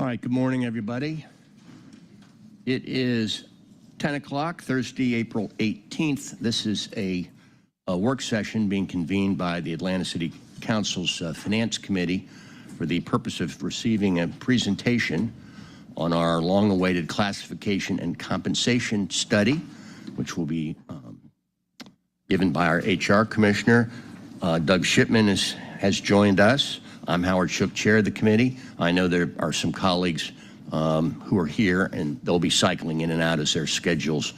All right, good morning, everybody. It is 10 o'clock, Thursday, April 18th. This is a work session being convened by the Atlanta City Council's Finance Committee for the purpose of receiving a presentation on our long-awaited classification and compensation study, which will be given by our HR Commissioner. Doug Shipman has joined us. I'm Howard Shook, Chair of the committee. I know there are some colleagues who are here, and they'll be cycling in and out as their schedules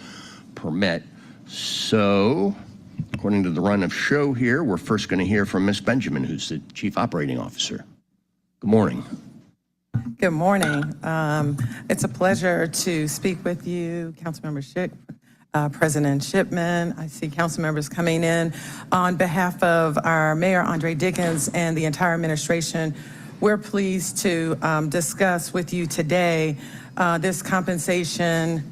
permit. So, according to the run of show here, we're first going to hear from Ms. Benjamin, who's the Chief Operating Officer. Good morning. Good morning. It's a pleasure to speak with you, Councilmember Shook, President Shipman. I see council members coming in. On behalf of our Mayor, Andre Dickens, and the entire administration, we're pleased to discuss with you today this classification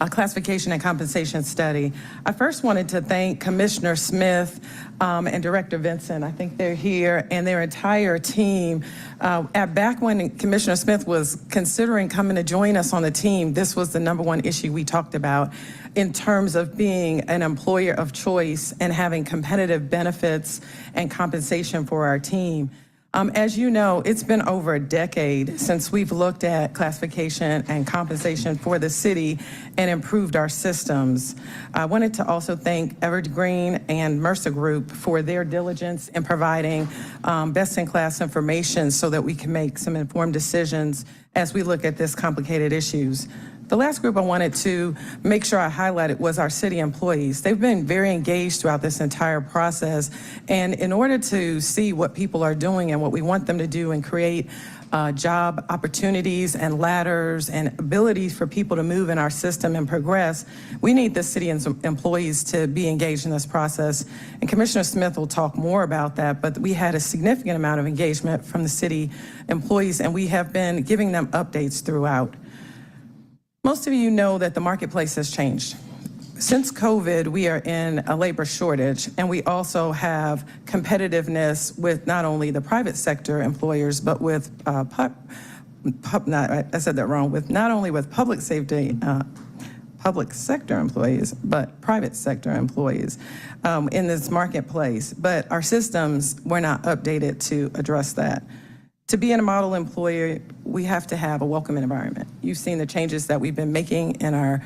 and compensation study. I first wanted to thank Commissioner Smith and Director Vincent. I think they're here, and their entire team. Back when Commissioner Smith was considering coming to join us on the team, this was the #1 issue we talked about in terms of being an employer of choice and having competitive benefits and compensation for our team. As you know, it's been over a decade since we've looked at classification and compensation for the city and improved our systems. I wanted to also thank Evergreen and Mercer Group for their diligence in providing best-in-class information so that we can make some informed decisions as we look at this complicated issues. The last group I wanted to make sure I highlighted was our city employees. They've been very engaged throughout this entire process. And in order to see what people are doing and what we want them to do and create job opportunities and ladders and abilities for people to move in our system and progress, we need the city employees to be engaged in this process. And Commissioner Smith will talk more about that, but we had a significant amount of engagement from the city employees, and we have been giving them updates throughout. Most of you know that the marketplace has changed. Since COVID, we are in a labor shortage, and we also have competitiveness with not only the private sector employers, but with not only with public safety, public sector employees, but private sector employees in this marketplace. But our systems were not updated to address that. To be in a model employer, we have to have a welcoming environment. You've seen the changes that we've been making in our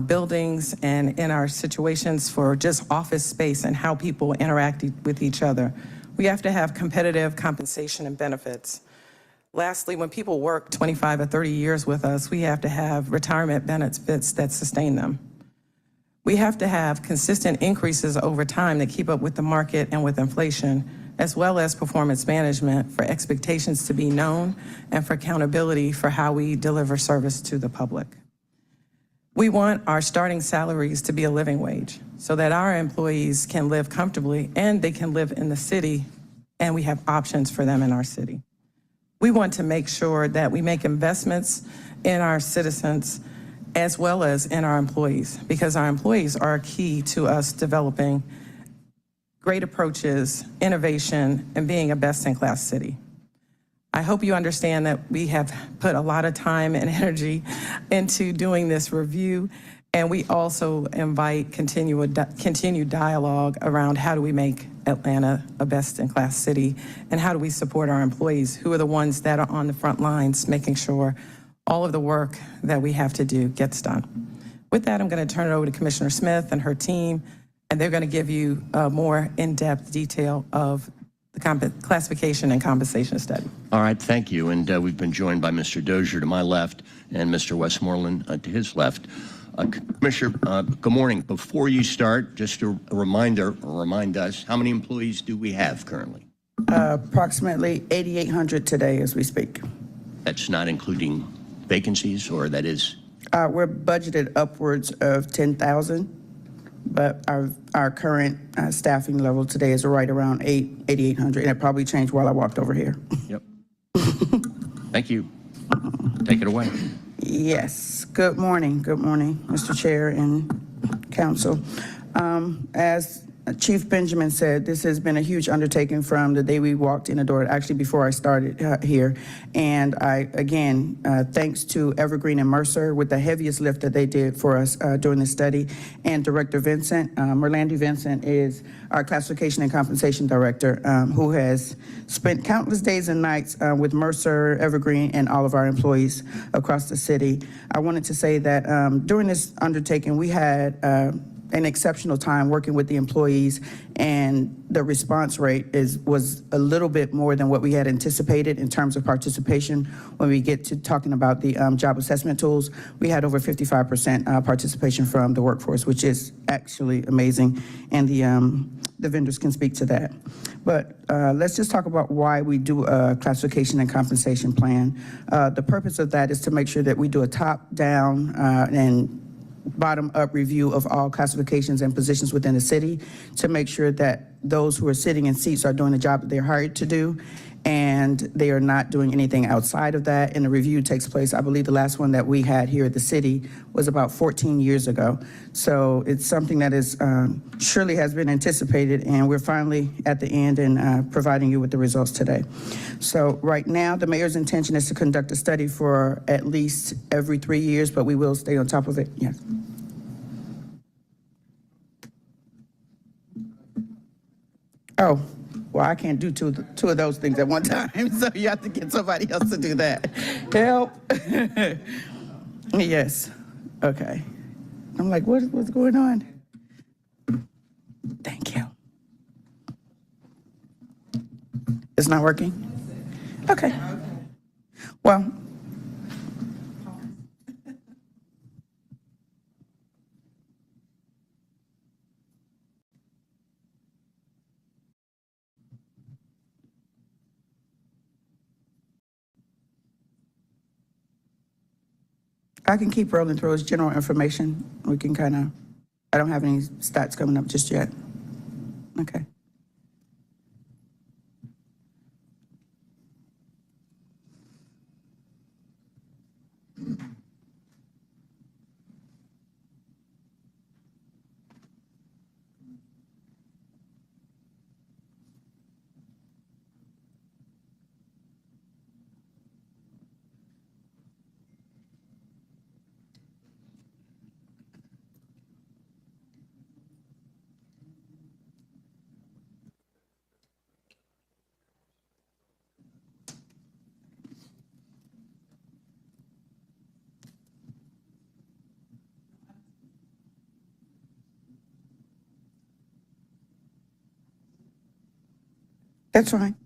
buildings and in our situations for just office space and how people interact with each other. We have to have competitive compensation and benefits. Lastly, when people work 25 or 30 years with us, we have to have retirement benefits that sustain them. We have to have consistent increases over time that keep up with the market and with inflation, as well as performance management for expectations to be known and for accountability for how we deliver service to the public. We want our starting salaries to be a living wage so that our employees can live comfortably and they can live in the city, and we have options for them in our city. We want to make sure that we make investments in our citizens as well as in our employees, because our employees are key to us developing great approaches, innovation, and being a best-in-class city. I hope you understand that we have put a lot of time and energy into doing this review, and we also invite continued dialogue around how do we make Atlanta a best-in-class city, and how do we support our employees, who are the ones that are on the front lines, making sure all of the work that we have to do gets done. With that, I'm going to turn it over to Commissioner Smith and her team, and they're going to give you a more in-depth detail of the classification and compensation study. All right, thank you. And we've been joined by Mr. Dozier to my left and Mr. Westmoreland to his left. Commissioner, good morning. Before you start, just a remind us, how many employees do we have currently? Approximately 8,800 today as we speak. That's not including vacancies, or that is? We're budgeted upwards of 10,000. But our current staffing level today is right around 8,800, and it probably changed while I walked over here. Yep. Thank you. Take it away. Yes. Good morning, Mr. Chair and Council. As Chief Benjamin said, this has been a huge undertaking from the day we walked in the door, actually before I started here. And again, thanks to Evergreen and Mercer with the heaviest lift that they did for us during this study. And Director Vincent, Merlandi Vincent is our Classification and Compensation Director, who has spent countless days and nights with Mercer, Evergreen, and all of our employees across the city. I wanted to say that during this undertaking, we had an exceptional time working with the employees, and the response rate was a little bit more than what we had anticipated in terms of participation. When we get to talking about the job assessment tools, we had over 55% participation from the workforce, which is actually amazing, and the vendors can speak to that. But let's just talk about why we do a classification and compensation plan. The purpose of that is to make sure that we do a top-down and bottom-up review of all classifications and positions within the city to make sure that those who are sitting in seats are doing the job that they're hired to do, and they are not doing anything outside of that. And the review takes place, I believe the last one that we had here at the city was about 14 years ago. So it's something that is surely has been anticipated, and we're finally at the end and providing you with the results today. So right now, the mayor's intention is to conduct a study for at least every 3 years, but we will stay on top of it. Yes. Oh, well, I can't do two of those things at one time, so you have to get somebody else to do that. Help. Yes. Okay. I'm like, what's going on? Thank you. It's not working? Okay. Well, I can keep rolling through as general information. We can kind of, I don't have any stats coming up just yet. Okay. That's fine.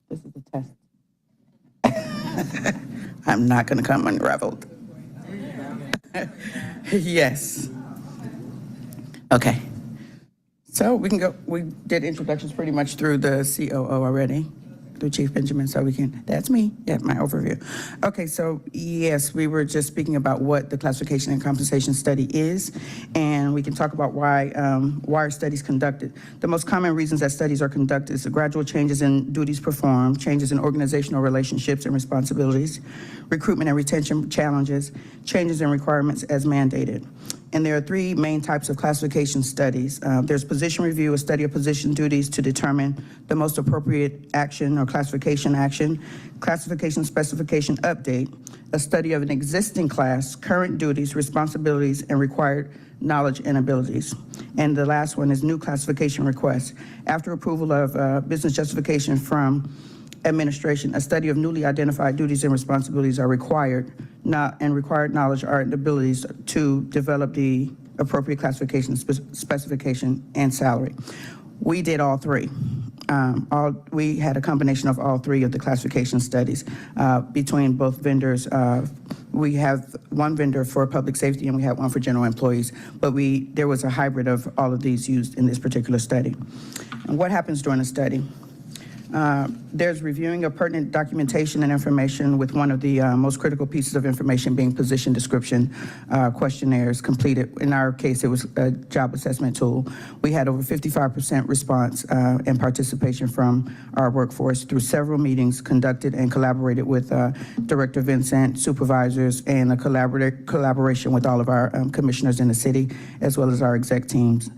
This is the test. I'm not going to come unraveled. Yes. Okay. So we can go, we did introductions pretty much through the COO already, through Chief Benjamin, so we can, that's me, my overview. Okay, so yes, we were just speaking about what the classification and compensation study is, and we can talk about why are studies conducted. The most common reasons that studies are conducted is the gradual changes in duties performed, changes in organizational relationships and responsibilities, recruitment and retention challenges, changes in requirements as mandated. And there are three main types of classification studies. There's position review, a study of position duties to determine the most appropriate action or classification action. Classification specification update, a study of an existing class, current duties, responsibilities, and required knowledge and abilities. And the last one is new classification request. After approval of business justification from administration, a study of newly identified duties and responsibilities are required, and required knowledge and abilities to develop the appropriate classification, specification, and salary. We did all three. We had a combination of all three of the classification studies between both vendors. We have one vendor for public safety and we have one for general employees, but there was a hybrid of all of these used in this particular study. And what happens during a study? There's reviewing of pertinent documentation and information, with one of the most critical pieces of information being position description questionnaires completed. In our case, it was a job assessment tool. We had over 55% response and participation from our workforce through several meetings conducted and collaborated with Director Vincent, supervisors, and a collaboration with all of our commissioners in the city, as well as our exec teams.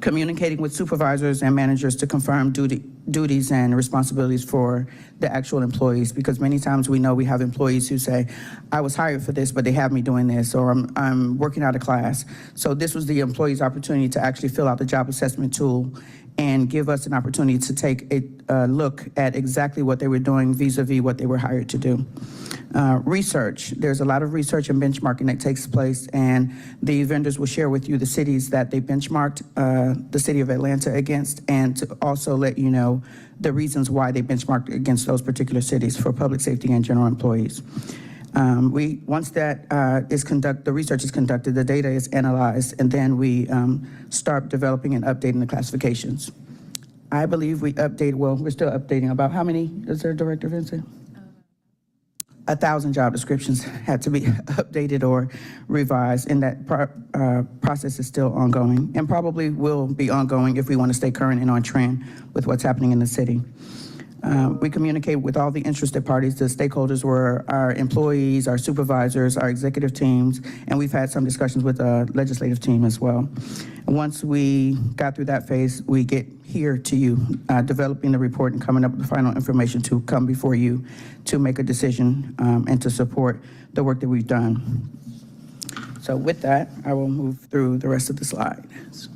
Communicating with supervisors and managers to confirm duties and responsibilities for the actual employees, because many times we know we have employees who say, I was hired for this, but they have me doing this, or I'm working out of class. So this was the employee's opportunity to actually fill out the job assessment tool and give us an opportunity to take a look at exactly what they were doing vis-a-vis what they were hired to do. Research, there's a lot of research and benchmarking that takes place, and the vendors will share with you the cities that they benchmarked the city of Atlanta against, and to also let you know the reasons why they benchmarked against those particular cities for public safety and general employees. Once that the research is conducted, the data is analyzed, and then we start developing and updating the classifications. I believe we updated, well, we're still updating about how many, is there, Director Vincent? 1,000 job descriptions had to be updated or revised, and that process is still ongoing and probably will be ongoing if we want to stay current and on trend with what's happening in the city. We communicate with all the interested parties. The stakeholders were our employees, our supervisors, our executive teams, and we've had some discussions with the legislative team as well. Once we got through that phase, we get here to you, developing the report and coming up with the final information to come before you to make a decision and to support the work that we've done. So with that, I will move through the rest of the slides.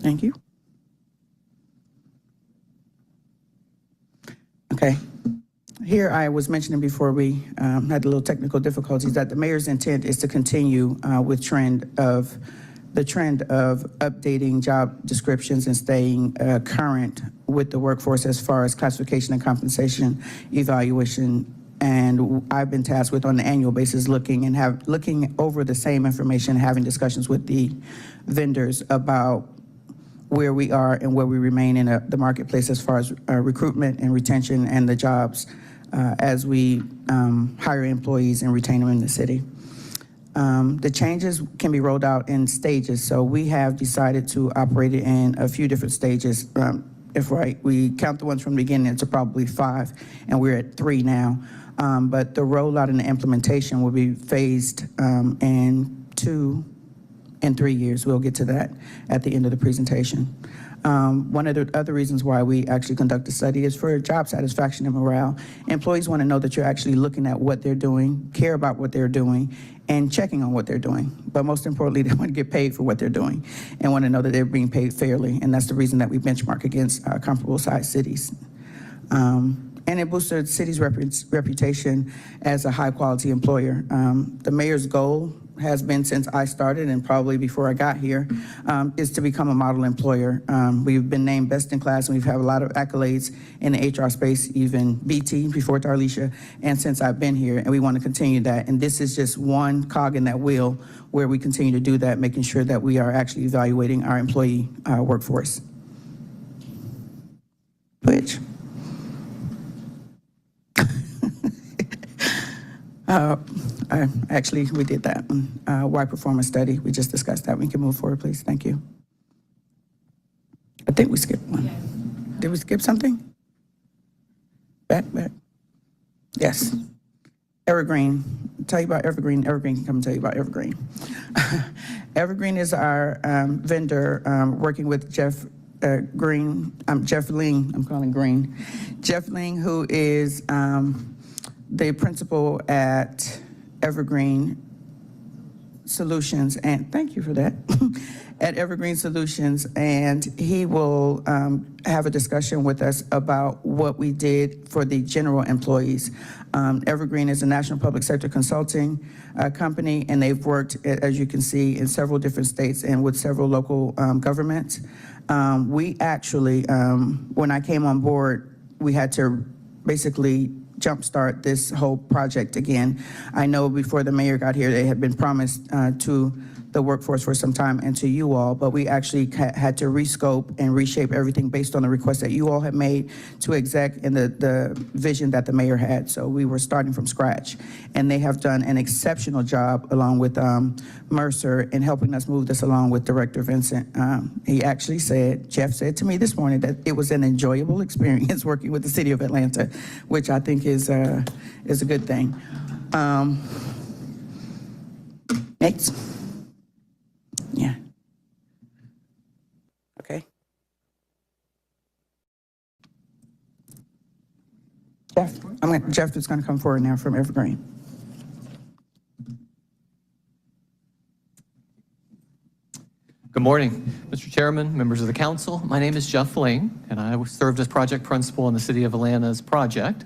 Thank you. Okay. Here I was mentioning before we had a little technical difficulties that the mayor's intent is to continue with the trend of updating job descriptions and staying current with the workforce as far as classification and compensation evaluation. And I've been tasked with, on an annual basis, looking over the same information, having discussions with the vendors about where we are and where we remain in the marketplace as far as recruitment and retention and the jobs as we hire employees and retain them in the city. The changes can be rolled out in stages, so we have decided to operate it in a few different stages. If we count the ones from the beginning, it's probably 5, and we're at 3 now. But the rollout and the implementation will be phased in 2 and 3 years. We'll get to that at the end of the presentation. One of the other reasons why we actually conduct the study is for job satisfaction and morale. Employees want to know that you're actually looking at what they're doing, care about what they're doing, and checking on what they're doing. But most importantly, they want to get paid for what they're doing and want to know that they're being paid fairly. And that's the reason that we benchmark against comparable sized cities. And it boosts the city's reputation as a high quality employer. The mayor's goal has been, since I started and probably before I got here, is to become a model employer. We've been named best in class, and we've had a lot of accolades in the HR space, even BT before Darlisha, and since I've been here, and we want to continue that. And this is just one cog in that wheel where we continue to do that, making sure that we are actually evaluating our employee workforce. Which? Actually, we did that one. Why performance study? We just discussed that. We can move forward, please. Thank you. I think we skipped one. Yes. Did we skip something? Back. Yes. Evergreen. Tell you about Evergreen. Evergreen can come and tell you about Evergreen. Evergreen is our vendor working with Jeff Ling. I'm calling Green. Jeff Ling, who is the principal at Evergreen Solutions, and thank you for that, at Evergreen Solutions, and he will have a discussion with us about what we did for the general employees. Evergreen is a national public sector consulting company, and they've worked, as you can see, in several different states and with several local governments. We actually, when I came on board, we had to basically jumpstart this whole project again. I know before the mayor got here, they had been promised to the workforce for some time and to you all, but we actually had to rescope and reshape everything based on the request that you all had made to exec and the vision that the mayor had. So we were starting from scratch, and they have done an exceptional job along with Mercer in helping us move this along with Director Vincent. He actually said, Jeff said to me this morning that it was an enjoyable experience working with the city of Atlanta, which I think is a good thing. Next. Yeah. Okay. Jeff is going to come forward now from Evergreen. Good morning, Mr. Chairman, members of the council. My name is Jeff Lane, and I served as project principal in the City of Atlanta's project.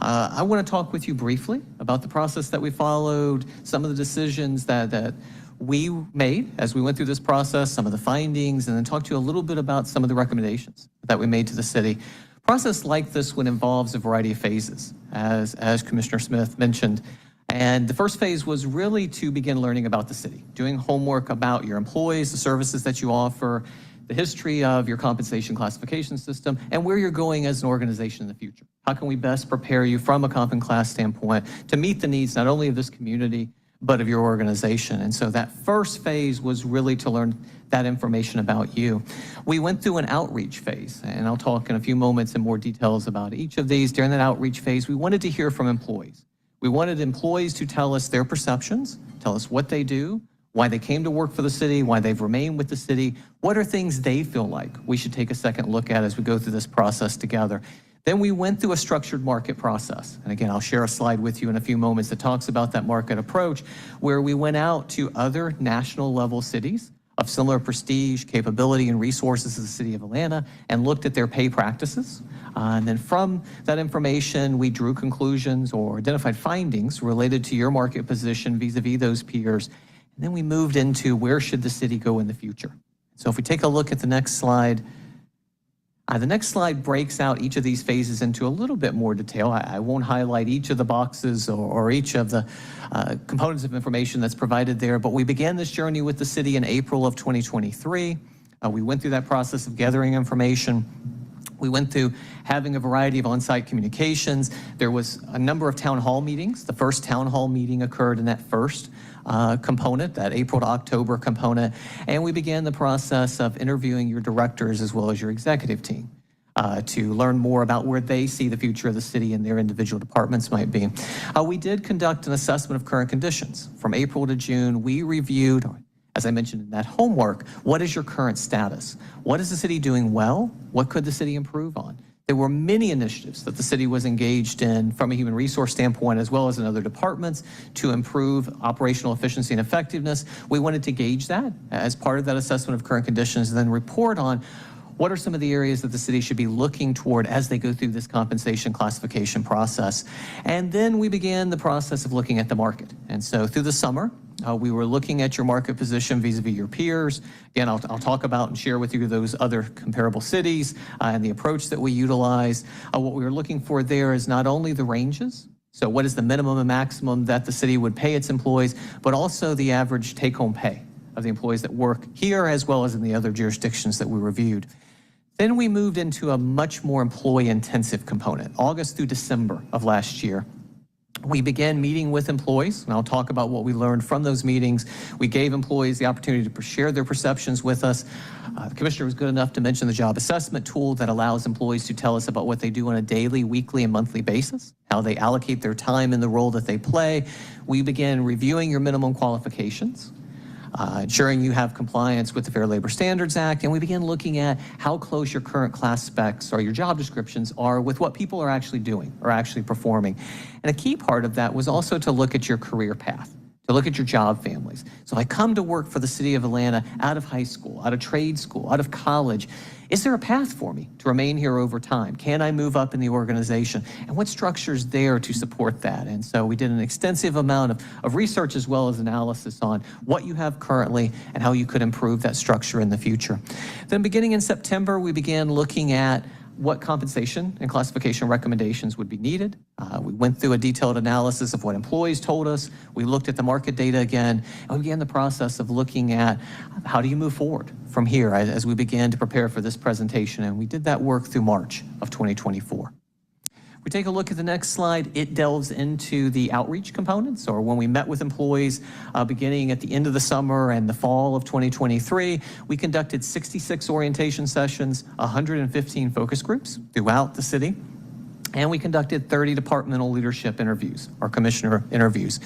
I want to talk with you briefly about the process that we followed, some of the decisions that we made as we went through this process, some of the findings, and then talk to you a little bit about some of the recommendations that we made to the city. A process like this one involves a variety of phases, as Commissioner Smith mentioned. And the first phase was really to begin learning about the city, doing homework about your employees, the services that you offer, the history of your compensation classification system, and where you're going as an organization in the future. How can we best prepare you from a comp and class standpoint to meet the needs not only of this community, but of your organization? And so that first phase was really to learn that information about you. We went through an outreach phase, and I'll talk in a few moments in more details about each of these. During that outreach phase, we wanted to hear from employees. We wanted employees to tell us their perceptions, tell us what they do, why they came to work for the city, why they've remained with the city, what are things they feel like we should take a second look at as we go through this process together. Then we went through a structured market process. And again, I'll share a slide with you in a few moments that talks about that market approach, where we went out to other national level cities of similar prestige, capability, and resources as the City of Atlanta and looked at their pay practices. And then from that information, we drew conclusions or identified findings related to your market position vis-a-vis those peers. And then we moved into where should the city go in the future. So if we take a look at the next slide, the next slide breaks out each of these phases into a little bit more detail. I won't highlight each of the boxes or each of the components of information that's provided there, but we began this journey with the city in April of 2023. We went through that process of gathering information. We went through having a variety of on-site communications. There was a number of town hall meetings. The first town hall meeting occurred in that first component, that April to October component, and we began the process of interviewing your directors as well as your executive team to learn more about where they see the future of the city and their individual departments might be. We did conduct an assessment of current conditions. From April to June, we reviewed, as I mentioned in that homework, what is your current status? What is the city doing well? What could the city improve on? There were many initiatives that the city was engaged in from a human resource standpoint as well as in other departments to improve operational efficiency and effectiveness. We wanted to gauge that as part of that assessment of current conditions and then report on what are some of the areas that the city should be looking toward as they go through this compensation classification process. And then we began the process of looking at the market. And so through the summer, we were looking at your market position vis-a-vis your peers. Again, I'll talk about and share with you those other comparable cities and the approach that we utilize. What we were looking for there is not only the ranges, so what is the minimum and maximum that the city would pay its employees, but also the average take-home pay of the employees that work here as well as in the other jurisdictions that we reviewed. Then we moved into a much more employee-intensive component, August through December of last year. We began meeting with employees, and I'll talk about what we learned from those meetings. We gave employees the opportunity to share their perceptions with us. The commissioner was good enough to mention the job assessment tool that allows employees to tell us about what they do on a daily, weekly, and monthly basis, how they allocate their time in the role that they play. We began reviewing your minimum qualifications, ensuring you have compliance with the Fair Labor Standards Act, and we began looking at how close your current class specs or your job descriptions are with what people are actually doing or actually performing. And a key part of that was also to look at your career path, to look at your job families. So I come to work for the City of Atlanta out of high school, out of trade school, out of college. Is there a path for me to remain here over time? Can I move up in the organization? And what structure's there to support that? And so we did an extensive amount of research as well as analysis on what you have currently and how you could improve that structure in the future. Then beginning in September, we began looking at what compensation and classification recommendations would be needed. We went through a detailed analysis of what employees told us. We looked at the market data again, and we began the process of looking at how do you move forward from here as we began to prepare for this presentation, and we did that work through March of 2024. If we take a look at the next slide, it delves into the outreach components, or when we met with employees beginning at the end of the summer and the fall of 2023, we conducted 66 orientation sessions, 115 focus groups throughout the city, and we conducted 30 departmental leadership interviews, or commissioner interviews.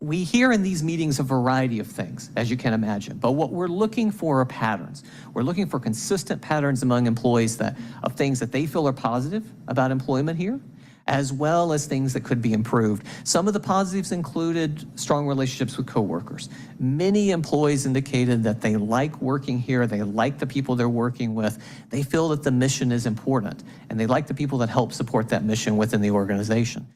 We hear in these meetings a variety of things, as you can imagine, but what we're looking for are patterns. We're looking for consistent patterns among employees of things that they feel are positive about employment here, as well as things that could be improved. Some of the positives included strong relationships with coworkers. Many employees indicated that they like working here, they like the people they're working with, they feel that the mission is important, and they like the people that help support that mission within the organization.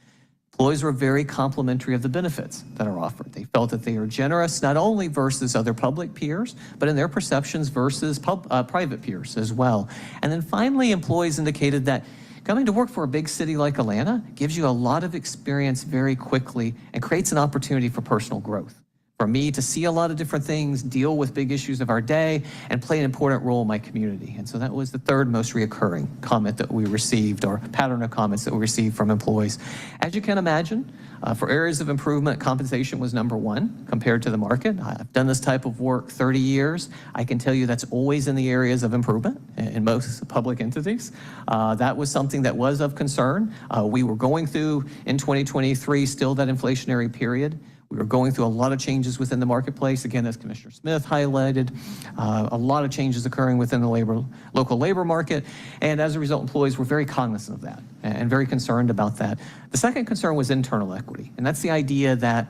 Employees were very complimentary of the benefits that are offered. They felt that they are generous not only versus other public peers, but in their perceptions versus private peers as well. And then finally, employees indicated that coming to work for a big city like Atlanta gives you a lot of experience very quickly and creates an opportunity for personal growth. For me to see a lot of different things, deal with big issues of our day, and play an important role in my community. And so that was the third most reoccurring comment that we received, or pattern of comments that we received from employees. As you can imagine, for areas of improvement, compensation was number one compared to the market. I've done this type of work 30 years. I can tell you that's always in the areas of improvement in most public entities. That was something that was of concern. We were going through, in 2023, still that inflationary period. We were going through a lot of changes within the marketplace. Again, as Commissioner Smith highlighted, a lot of changes occurring within the local labor market. And as a result, employees were very cognizant of that and very concerned about that. The second concern was internal equity. And that's the idea that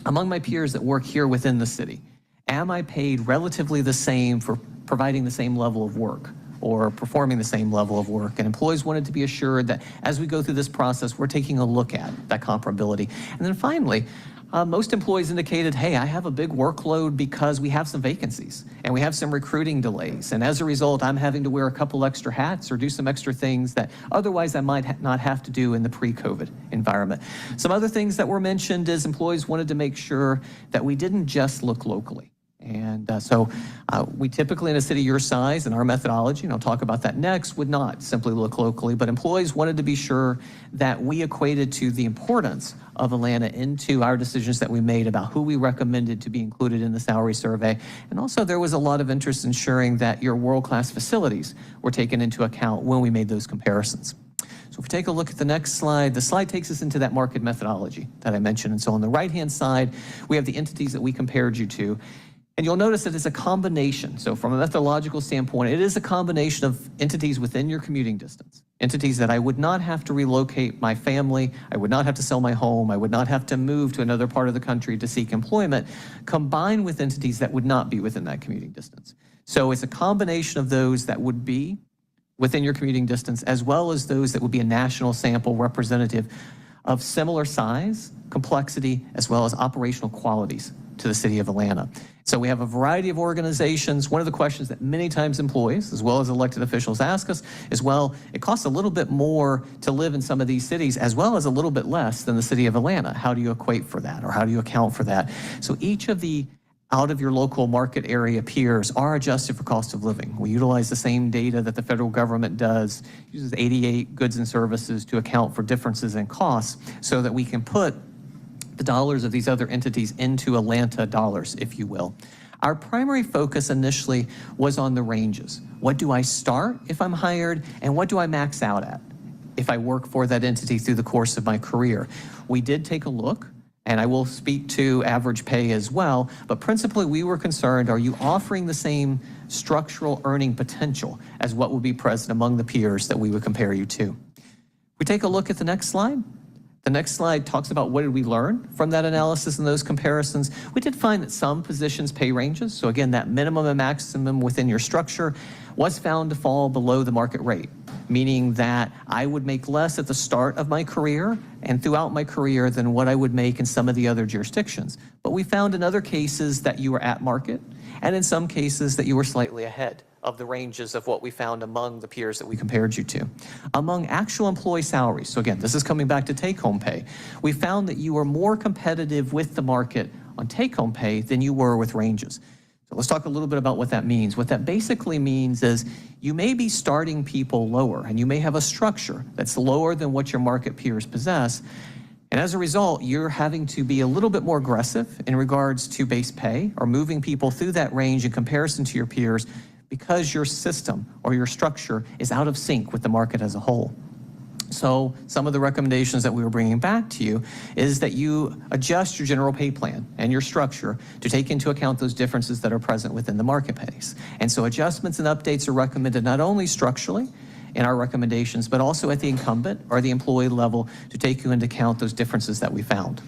among my peers that work here within the city, am I paid relatively the same for providing the same level of work or performing the same level of work? And employees wanted to be assured that as we go through this process, we're taking a look at that comparability. And then finally, most employees indicated, hey, I have a big workload because we have some vacancies and we have some recruiting delays. And as a result, I'm having to wear a couple extra hats or do some extra things that otherwise I might not have to do in the pre-COVID environment. Some other things that were mentioned is employees wanted to make sure that we didn't just look locally. And so we typically in a city your size and our methodology, and I'll talk about that next, would not simply look locally, but employees wanted to be sure that we equated to the importance of Atlanta into our decisions that we made about who we recommended to be included in the salary survey. And also there was a lot of interest in ensuring that your world-class facilities were taken into account when we made those comparisons. So if we take a look at the next slide, the slide takes us into that market methodology that I mentioned. And so on the right-hand side, we have the entities that we compared you to. And you'll notice that it's a combination. So from a methodological standpoint, it is a combination of entities within your commuting distance. Entities that I would not have to relocate my family, I would not have to sell my home, I would not have to move to another part of the country to seek employment, combined with entities that would not be within that commuting distance. So it's a combination of those that would be within your commuting distance, as well as those that would be a national sample representative of similar size, complexity, as well as operational qualities to the city of Atlanta. So we have a variety of organizations. One of the questions that many times employees, as well as elected officials, ask us is, well, it costs a little bit more to live in some of these cities, as well as a little bit less than the city of Atlanta. How do you equate for that, or how do you account for that? So each of the out of your local market area peers are adjusted for cost of living. We utilize the same data that the federal government does, uses 88 goods and services to account for differences in costs so that we can put the dollars of these other entities into Atlanta dollars, if you will. Our primary focus initially was on the ranges. What do I start if I'm hired, and what do I max out at if I work for that entity through the course of my career? We did take a look, and I will speak to average pay as well, but principally we were concerned, are you offering the same structural earning potential as what would be present among the peers that we would compare you to? We take a look at the next slide. The next slide talks about what did we learn from that analysis and those comparisons. We did find that some positions' pay ranges, so again, that minimum and maximum within your structure, was found to fall below the market rate, meaning that I would make less at the start of my career and throughout my career than what I would make in some of the other jurisdictions. But we found in other cases that you were at market, and in some cases that you were slightly ahead of the ranges of what we found among the peers that we compared you to. Among actual employee salaries, so again, this is coming back to take-home pay, we found that you were more competitive with the market on take-home pay than you were with ranges. So let's talk a little bit about what that means. What that basically means is you may be starting people lower, and you may have a structure that's lower than what your market peers possess. And as a result, you're having to be a little bit more aggressive in regards to base pay or moving people through that range in comparison to your peers because your system or your structure is out of sync with the market as a whole. So some of the recommendations that we were bringing back to you is that you adjust your general pay plan and your structure to take into account those differences that are present within the marketplace. And so adjustments and updates are recommended not only structurally in our recommendations, but also at the incumbent or the employee level to take into account those differences that we found.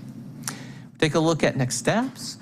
Take a look at next steps.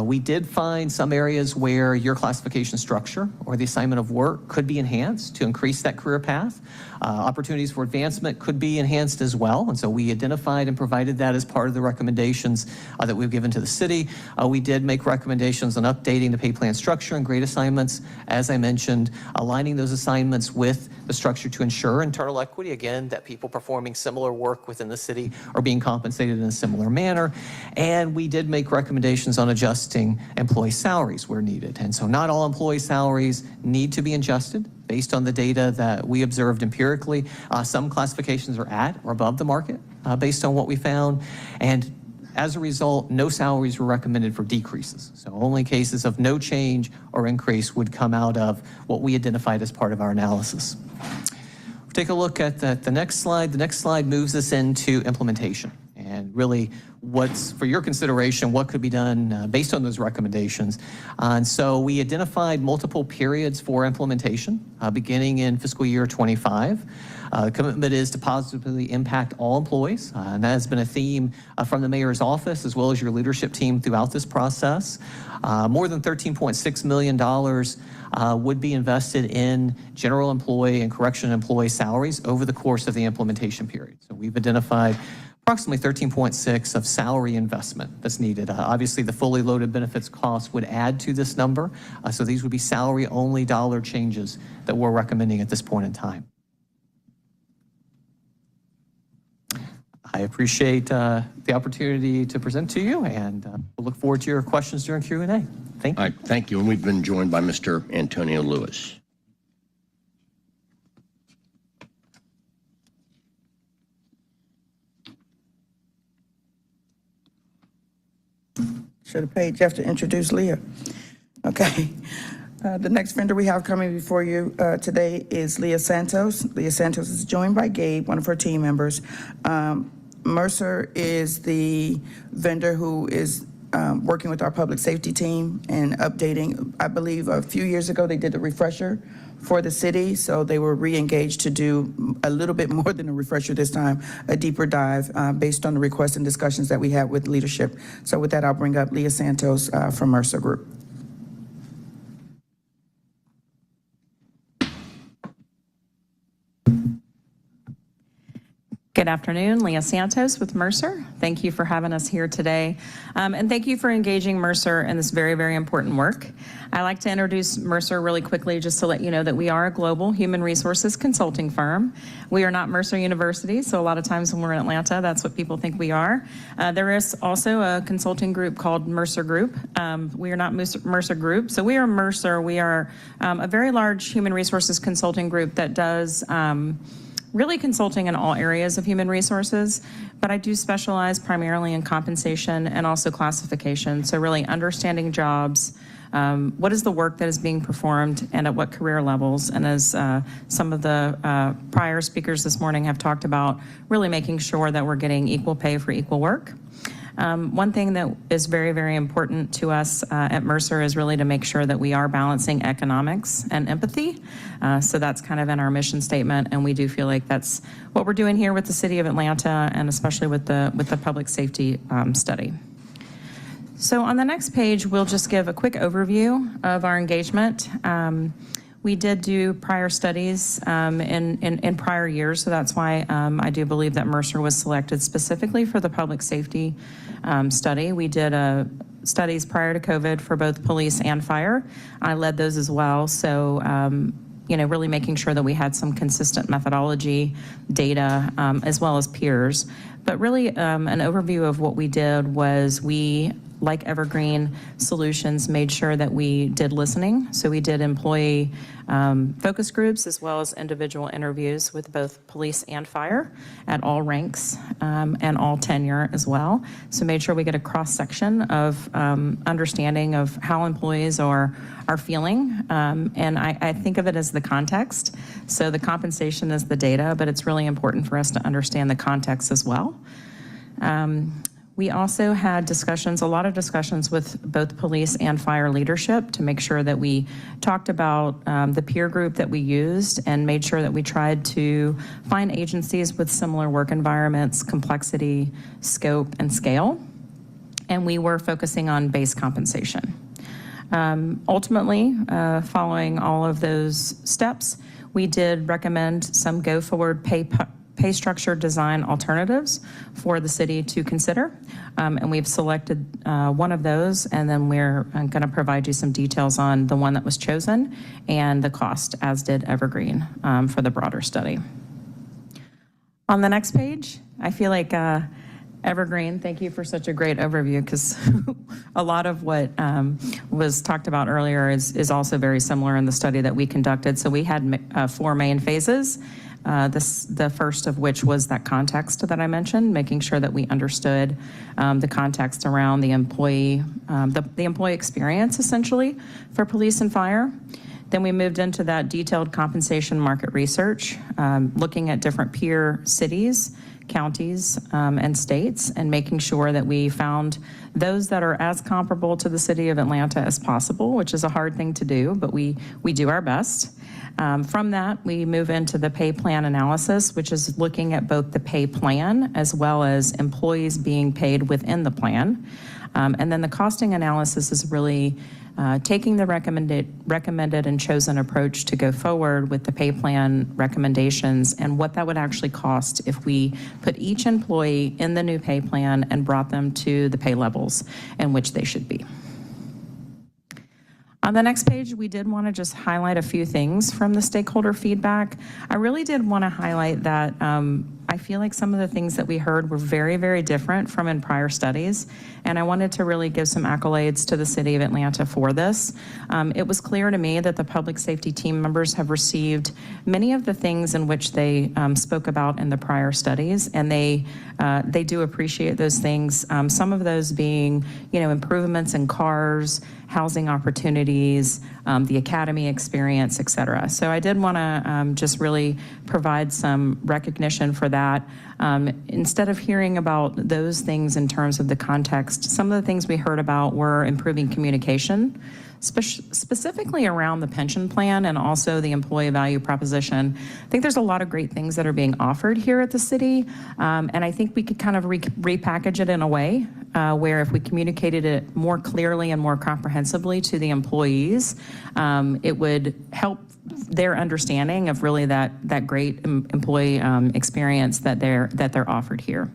We did find some areas where your classification structure or the assignment of work could be enhanced to increase that career path. Opportunities for advancement could be enhanced as well, and so we identified and provided that as part of the recommendations that we've given to the city. We did make recommendations on updating the pay plan structure and grade assignments, as I mentioned, aligning those assignments with the structure to ensure internal equity, again, that people performing similar work within the city are being compensated in a similar manner. And we did make recommendations on adjusting employee salaries where needed. And so not all employee salaries need to be adjusted based on the data that we observed empirically. Some classifications are at or above the market based on what we found. And as a result, no salaries were recommended for decreases. So only cases of no change or increase would come out of what we identified as part of our analysis. Take a look at the next slide. The next slide moves us into implementation and really what's for your consideration, what could be done based on those recommendations. And so we identified multiple periods for implementation beginning in fiscal year 25. The commitment is to positively impact all employees, and that has been a theme from the mayor's office as well as your leadership team throughout this process. More than $13.6 million would be invested in general employee and correction employee salaries over the course of the implementation period. So we've identified approximately 13.6 of salary investment that's needed. Obviously, the fully loaded benefits costs would add to this number. So these would be salary only dollar changes that we're recommending at this point in time. I appreciate the opportunity to present to you, and we'll look forward to your questions during Q&A. Thank you. All right, thank you. And we've been joined by Mr. Antonio Lewis. Should have paid Jeff to introduce Leah. Okay. The next vendor we have coming before you today is Leah Santos. Leah Santos is joined by Gabe, one of her team members. Mercer is the vendor who is working with our public safety team and updating. I believe a few years ago they did a refresher for the city, so they were re-engaged to do a little bit more than a refresher this time, a deeper dive based on the requests and discussions that we had with leadership. So with that, I'll bring up Leah Santos from Mercer Group. Good afternoon, Leah Santos with Mercer. Thank you for having us here today. And thank you for engaging Mercer in this very, very important work. I'd like to introduce Mercer really quickly just to let you know that we are a global human resources consulting firm. We are not Mercer University, so a lot of times when we're in Atlanta, that's what people think we are. There is also a consulting group called Mercer Group. We are not Mercer Group, so we are Mercer. We are a very large human resources consulting group that does really consulting in all areas of human resources, but I do specialize primarily in compensation and also classification. So really understanding jobs, what is the work that is being performed and at what career levels. And as some of the prior speakers this morning have talked about, really making sure that we're getting equal pay for equal work. One thing that is very, very important to us at Mercer is really to make sure that we are balancing economics and empathy. So that's kind of in our mission statement, and we do feel like that's what we're doing here with the City of Atlanta, and especially with the public safety study. So on the next page, we'll just give a quick overview of our engagement. We did do prior studies in prior years, so that's why I do believe that Mercer was selected specifically for the public safety study. We did studies prior to COVID for both police and fire. I led those as well. So, really making sure that we had some consistent methodology, data, as well as peers. But really, an overview of what we did was we, like Evergreen Solutions, made sure that we did listening. So we did employee focus groups as well as individual interviews with both police and fire at all ranks and all tenure as well. So made sure we get a cross-section of understanding of how employees are feeling. And I think of it as the context. So the compensation is the data, but it's really important for us to understand the context as well. We also had discussions, a lot of discussions with both police and fire leadership to make sure that we talked about the peer group that we used and made sure that we tried to find agencies with similar work environments, complexity, scope, and scale. And we were focusing on base compensation. Ultimately, following all of those steps, we did recommend some go-forward pay structure design alternatives for the city to consider. And we've selected one of those, and then we're going to provide you some details on the one that was chosen and the cost, as did Evergreen, for the broader study. On the next page, I feel like Evergreen, thank you for such a great overview, because a lot of what was talked about earlier is also very similar in the study that we conducted. So we had 4 main phases. The first of which was that context that I mentioned, making sure that we understood the context around the employee experience, essentially, for police and fire. Then we moved into that detailed compensation market research, looking at different peer cities, counties, and states, and making sure that we found those that are as comparable to the city of Atlanta as possible, which is a hard thing to do, but we do our best. From that, we move into the pay plan analysis, which is looking at both the pay plan as well as employees being paid within the plan. And then the costing analysis is really taking the recommended and chosen approach to go forward with the pay plan recommendations and what that would actually cost if we put each employee in the new pay plan and brought them to the pay levels in which they should be. On the next page, we did want to just highlight a few things from the stakeholder feedback. I really did want to highlight that I feel like some of the things that we heard were very, very different from in prior studies, and I wanted to really give some accolades to the City of Atlanta for this. It was clear to me that the public safety team members have received many of the things in which they spoke about in the prior studies, and they do appreciate those things. Some of those being, improvements in cars, housing opportunities, the academy experience, et cetera. So I did want to just really provide some recognition for that. Instead of hearing about those things in terms of the context, some of the things we heard about were improving communication, specifically around the pension plan and also the employee value proposition. I think there's a lot of great things that are being offered here at the city, and I think we could kind of repackage it in a way where if we communicated it more clearly and more comprehensively to the employees, it would help their understanding of really that great employee experience that they're offered here.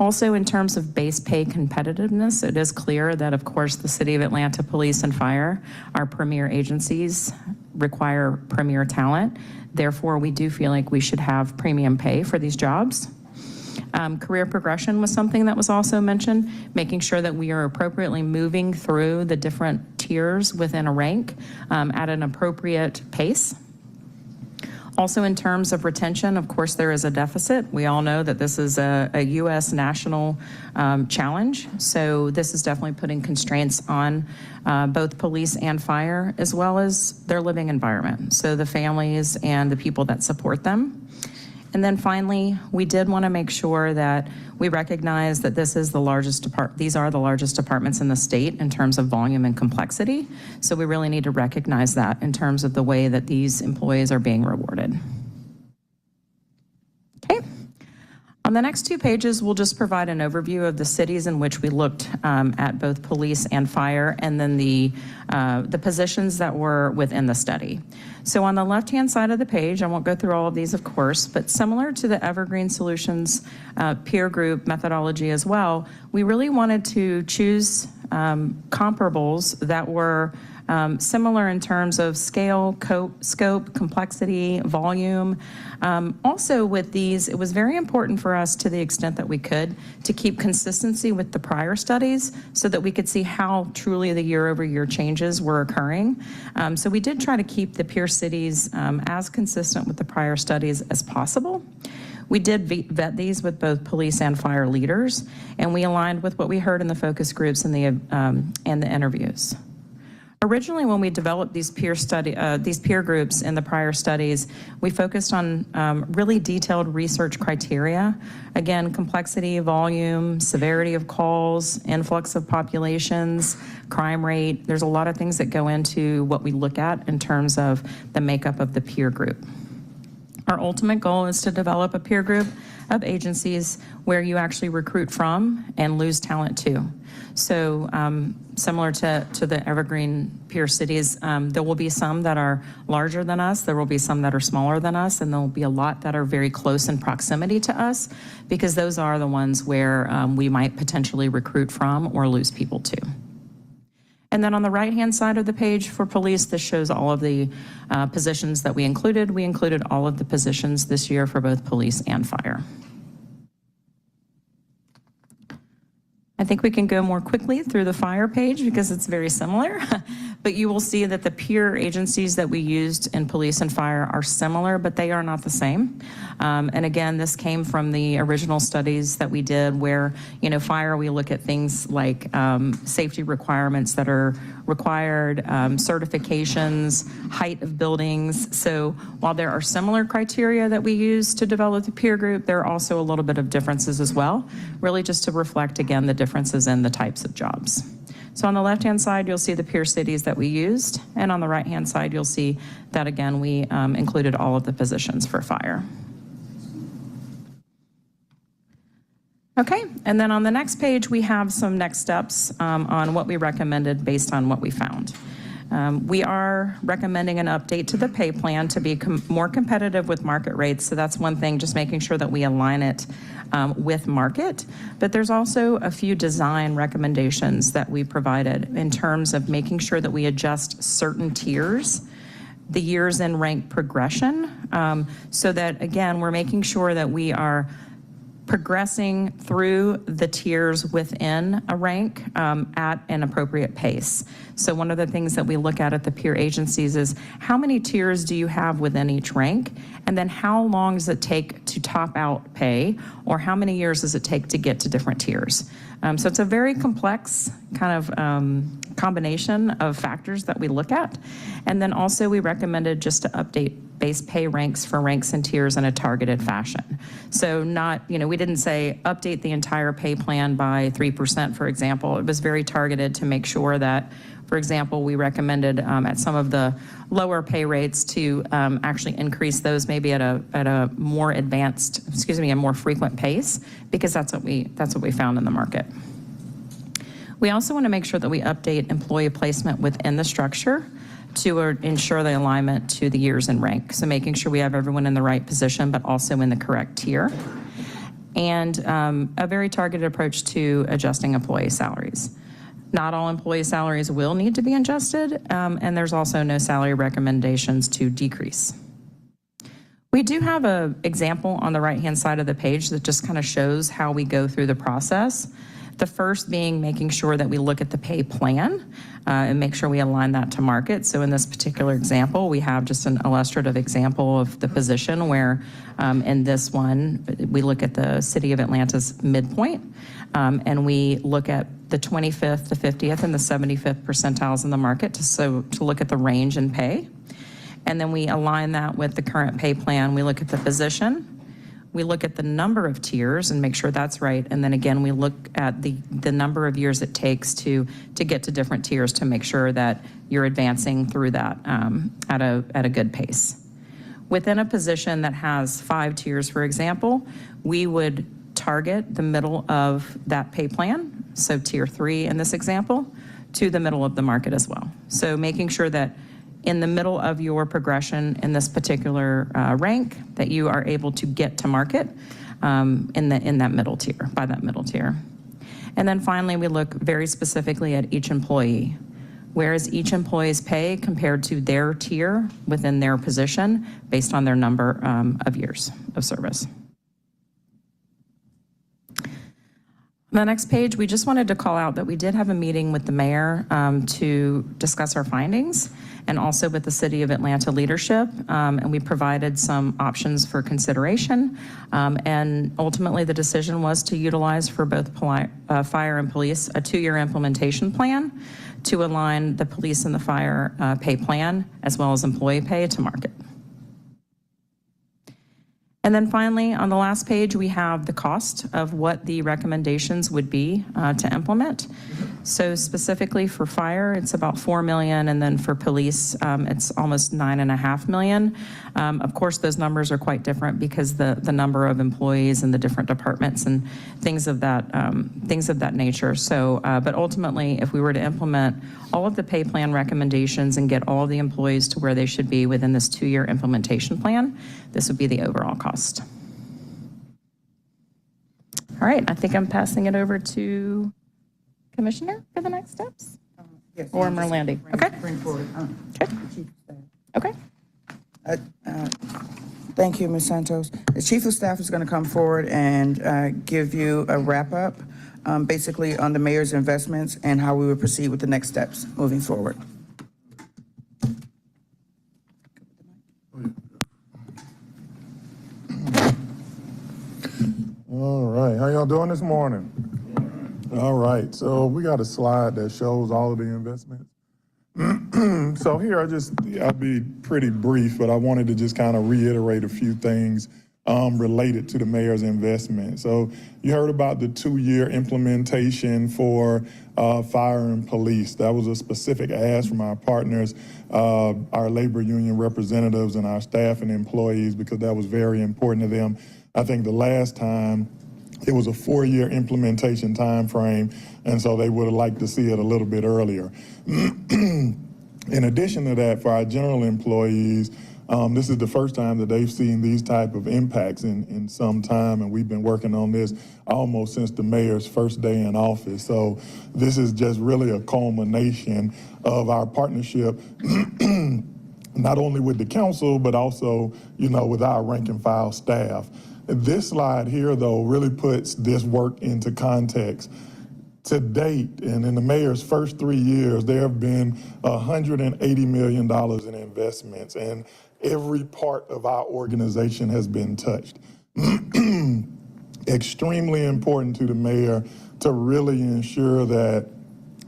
Also, in terms of base pay competitiveness, it is clear that, of course, the City of Atlanta Police and Fire, our premier agencies, require premier talent. Therefore, we do feel like we should have premium pay for these jobs. Career progression was something that was also mentioned, making sure that we are appropriately moving through the different tiers within a rank at an appropriate pace. Also, in terms of retention, of course, there is a deficit. We all know that this is a U.S. national challenge. So this is definitely putting constraints on both police and fire, as well as their living environment. So the families and the people that support them. And then finally, we did want to make sure that we recognize that this is these are the largest departments in the state in terms of volume and complexity. So we really need to recognize that in terms of the way that these employees are being rewarded. Okay. On the next 2 pages, we'll just provide an overview of the cities in which we looked at both police and fire, and then the positions that were within the study. So on the left-hand side of the page, I won't go through all of these, of course, but similar to the Evergreen Solutions peer group methodology as well, we really wanted to choose comparables that were similar in terms of scale, scope, complexity, volume. Also with these, it was very important for us, to the extent that we could, to keep consistency with the prior studies so that we could see how truly the year-over-year changes were occurring. So we did try to keep the peer cities as consistent with the prior studies as possible. We did vet these with both police and fire leaders, and we aligned with what we heard in the focus groups and the interviews. Originally, when we developed these peer groups in the prior studies, we focused on really detailed research criteria. Again, complexity, volume, severity of calls, influx of populations, crime rate. There's a lot of things that go into what we look at in terms of the makeup of the peer group. Our ultimate goal is to develop a peer group of agencies where you actually recruit from and lose talent to. So similar to the Evergreen peer cities, there will be some that are larger than us, there will be some that are smaller than us, and there will be a lot that are very close in proximity to us, because those are the ones where we might potentially recruit from or lose people to. And then on the right-hand side of the page for police, this shows all of the positions that we included. We included all of the positions this year for both police and fire. I think we can go more quickly through the fire page because it's very similar, but you will see that the peer agencies that we used in police and fire are similar, but they are not the same. And again, this came from the original studies that we did where, fire, we look at things like safety requirements that are required, certifications, height of buildings. So while there are similar criteria that we use to develop the peer group, there are also a little bit of differences as well, really just to reflect, again, the differences in the types of jobs. So on the left-hand side, you'll see the peer cities that we used, and on the right-hand side, you'll see that, again, we included all of the positions for fire. Okay, and then on the next page, we have some next steps on what we recommended based on what we found. We are recommending an update to the pay plan to be more competitive with market rates. So that's one thing, just making sure that we align it with market. But there's also a few design recommendations that we provided in terms of making sure that we adjust certain tiers, the years in rank progression, so that, again, we're making sure that we are progressing through the tiers within a rank at an appropriate pace. So one of the things that we look at the peer agencies is how many tiers do you have within each rank, and then how long does it take to top out pay, or how many years does it take to get to different tiers. So it's a very complex kind of combination of factors that we look at. And then also we recommended just to update base pay ranks for ranks and tiers in a targeted fashion. So not, we didn't say update the entire pay plan by 3%, for example. It was very targeted to make sure that, for example, we recommended at some of the lower pay rates to actually increase those maybe at a more advanced, a more frequent pace, because that's what we found in the market. We also want to make sure that we update employee placement within the structure to ensure the alignment to the years in rank. So making sure we have everyone in the right position, but also in the correct tier. And a very targeted approach to adjusting employee salaries. Not all employee salaries will need to be adjusted, and there's also no salary recommendations to decrease. We do have an example on the right-hand side of the page that just kind of shows how we go through the process. The first being making sure that we look at the pay plan and make sure we align that to market. So in this particular example, we have just an illustrative example of the position where in this one, we look at the City of Atlanta's midpoint, and we look at the 25th, the 50th, and the 75th percentiles in the market to look at the range in pay. And then we align that with the current pay plan. We look at the position. We look at the number of tiers and make sure that's right. And then again, we look at the number of years it takes to get to different tiers to make sure that you're advancing through that at a good pace. within a position that has 5 tiers, for example, we would target the middle of that pay plan, so tier 3 in this example, to the middle of the market as well. So making sure that in the middle of your progression in this particular rank, that you are able to get to market in that middle tier, by that middle tier. And then finally, we look very specifically at each employee. Where is each employee's pay compared to their tier within their position based on their number of years of service? On the next page, we just wanted to call out that we did have a meeting with the mayor to discuss our findings, and also with the City of Atlanta leadership, and we provided some options for consideration. And ultimately, the decision was to utilize for both fire and police a 2-year implementation plan to align the police and the fire pay plan, as well as employee pay, to market. And then finally, on the last page, we have the cost of what the recommendations would be to implement. So specifically for fire, it's about $4 million, and then for police, it's almost $9.5 million. Of course, those numbers are quite different because the number of employees and the different departments and things of that nature. So, but ultimately, if we were to implement all of the pay plan recommendations and get all of the employees to where they should be within this 2-year implementation plan, this would be the overall cost. All right, I think I'm passing it over to Commissioner for the next steps. Yes. Or Merlandi. Okay. Bring forward. Okay. Okay. Thank you, Ms. Santos. The Chief of Staff is going to come forward and give you a wrap-up, basically on the mayor's investments and how we would proceed with the next steps moving forward. All right, how y'all doing this morning? All right, so we got a slide that shows all of the investments. So here, I'll be pretty brief, but I wanted to just kind of reiterate a few things related to the mayor's investment. So you heard about the 2-year implementation for fire and police. That was a specific ask from our partners, our labor union representatives and our staff and employees, because that was very important to them. I think the last time it was a 4-year implementation time frame, and so they would have liked to see it a little bit earlier. In addition to that, for our general employees, this is the first time that they've seen these type of impacts in some time, and we've been working on this almost since the mayor's first day in office. So this is just really a culmination of our partnership, not only with the council, but also, with our rank and file staff. This slide here, though, really puts this work into context. To date, and in the mayor's first 3 years, there have been $180 million in investments, and every part of our organization has been touched. Extremely important to the mayor to really ensure that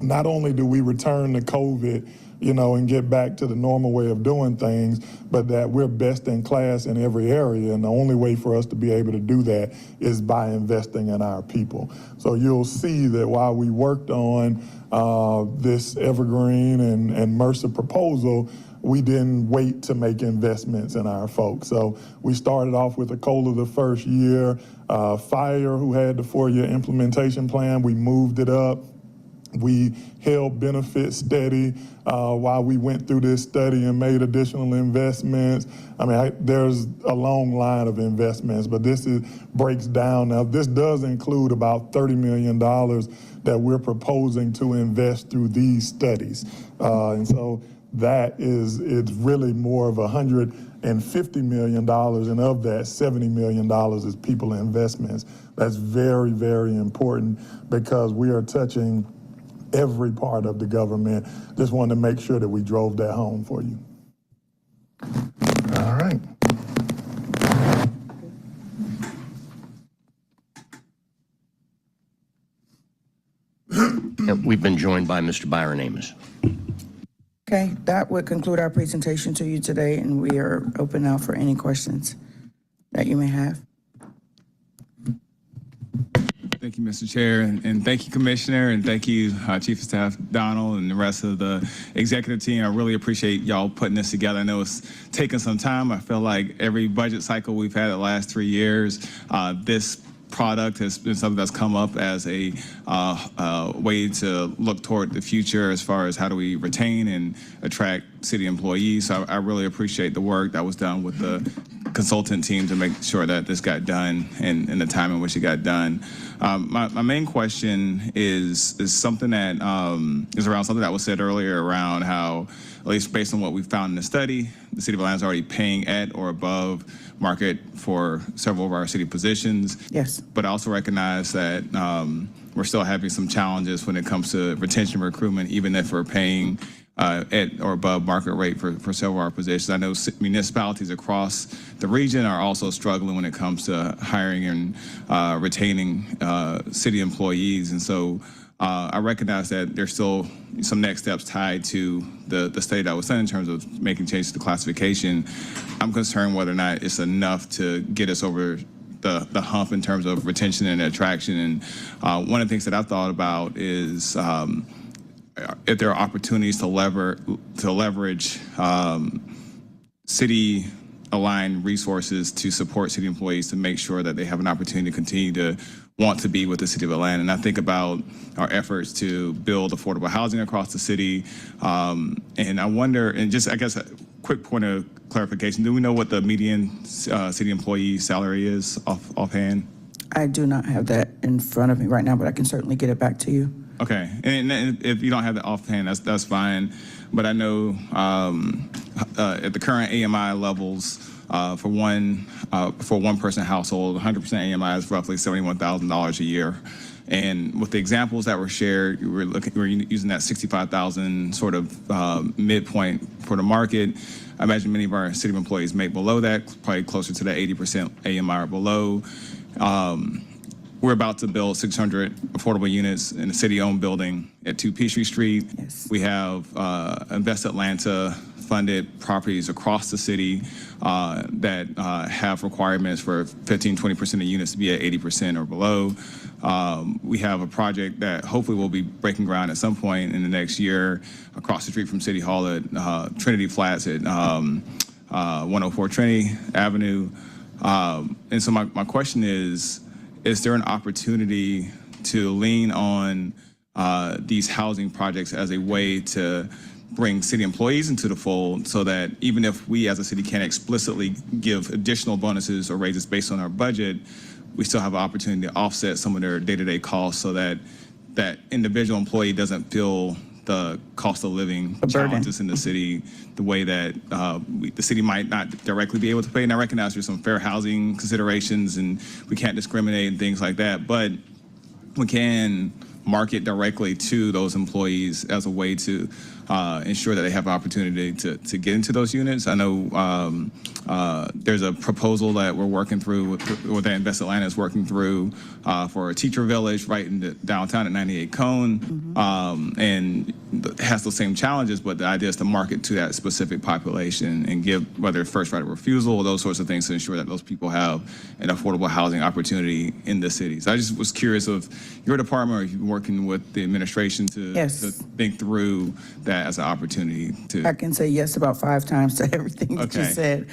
not only do we return to COVID, and get back to the normal way of doing things, but that we're best in class in every area. And the only way for us to be able to do that is by investing in our people. So you'll see that while we worked on this Evergreen and Mercer proposal, we didn't wait to make investments in our folks. So we started off with a COLA the first year. Fire, who had the 4-year implementation plan, we moved it up. We held benefits steady while we went through this study and made additional investments. There's a long line of investments, but this breaks down. Now, this does include about $30 million that we're proposing to invest through these studies. And so it's really more of $150 million, and of that, $70 million is people investments. That's very, very important because we are touching every part of the government. Just wanted to make sure that we drove that home for you. All right. We've been joined by Mr. Byron Amos. Okay, that would conclude our presentation to you today, and we are open now for any questions that you may have. Thank you, Mr. Chair, and thank you, Commissioner, and thank you, Chief of Staff Donald and the rest of the executive team. I really appreciate y'all putting this together. I know it's taken some time. I feel like every budget cycle we've had the last 3 years, this product has been something that's come up as a way to look toward the future as far as how do we retain and attract city employees. So I really appreciate the work that was done with the consultant team to make sure that this got done and the time in which it got done. My main question is something that is around something that was said earlier around how, at least based on what we found in the study, the City of Atlanta is already paying at or above market for several of our city positions. Yes. But I also recognize that we're still having some challenges when it comes to retention recruitment, even if we're paying at or above market rate for several of our positions. I know municipalities across the region are also struggling when it comes to hiring and retaining city employees. And so I recognize that there's still some next steps tied to the study that was done in terms of making changes to classification. I'm concerned whether or not it's enough to get us over the hump in terms of retention and attraction. And one of the things that I've thought about is if there are opportunities to leverage city-aligned resources to support city employees to make sure that they have an opportunity to continue to want to be with the City of Atlanta. And I think about our efforts to build affordable housing across the city. And I wonder, and just I guess a quick point of clarification, do we know what the median city employee salary is offhand? I do not have that in front of me right now, but I can certainly get it back to you. Okay, and if you don't have that offhand, that's fine. But I know at the current AMI levels for one person household, 100% AMI is roughly $71,000 a year. And with the examples that were shared, we're using that 65,000 sort of midpoint for the market. I imagine many of our city employees make below that, probably closer to that 80% AMI or below. We're about to build 600 affordable units in a city-owned building at 2 Peachtree Street. Yes. We have Invest Atlanta funded properties across the city that have requirements for 15-20% of units to be at 80% or below. We have a project that hopefully will be breaking ground at some point in the next year across the street from City Hall at Trinity Flats at 104 Trinity Avenue. And so my question is there an opportunity to lean on these housing projects as a way to bring city employees into the fold so that even if we as a city can't explicitly give additional bonuses or raises based on our budget, we still have an opportunity to offset some of their day-to-day costs so that that individual employee doesn't feel the cost of living challenges in the city the way that the city might not directly be able to pay. And I recognize there's some fair housing considerations and we can't discriminate and things like that, but we can market directly to those employees as a way to ensure that they have an opportunity to get into those units. I know there's a proposal that we're working through, or that Invest Atlanta is working through for a teacher village right in the downtown at 98 Cone, and it has those same challenges, but the idea is to market to that specific population and give, whether it's first right of refusal or those sorts of things, to ensure that those people have an affordable housing opportunity in the city. So I just was curious of your department, or if you've been working with the administration to think through that as an opportunity to. I can say yes about 5 times to everything that you said,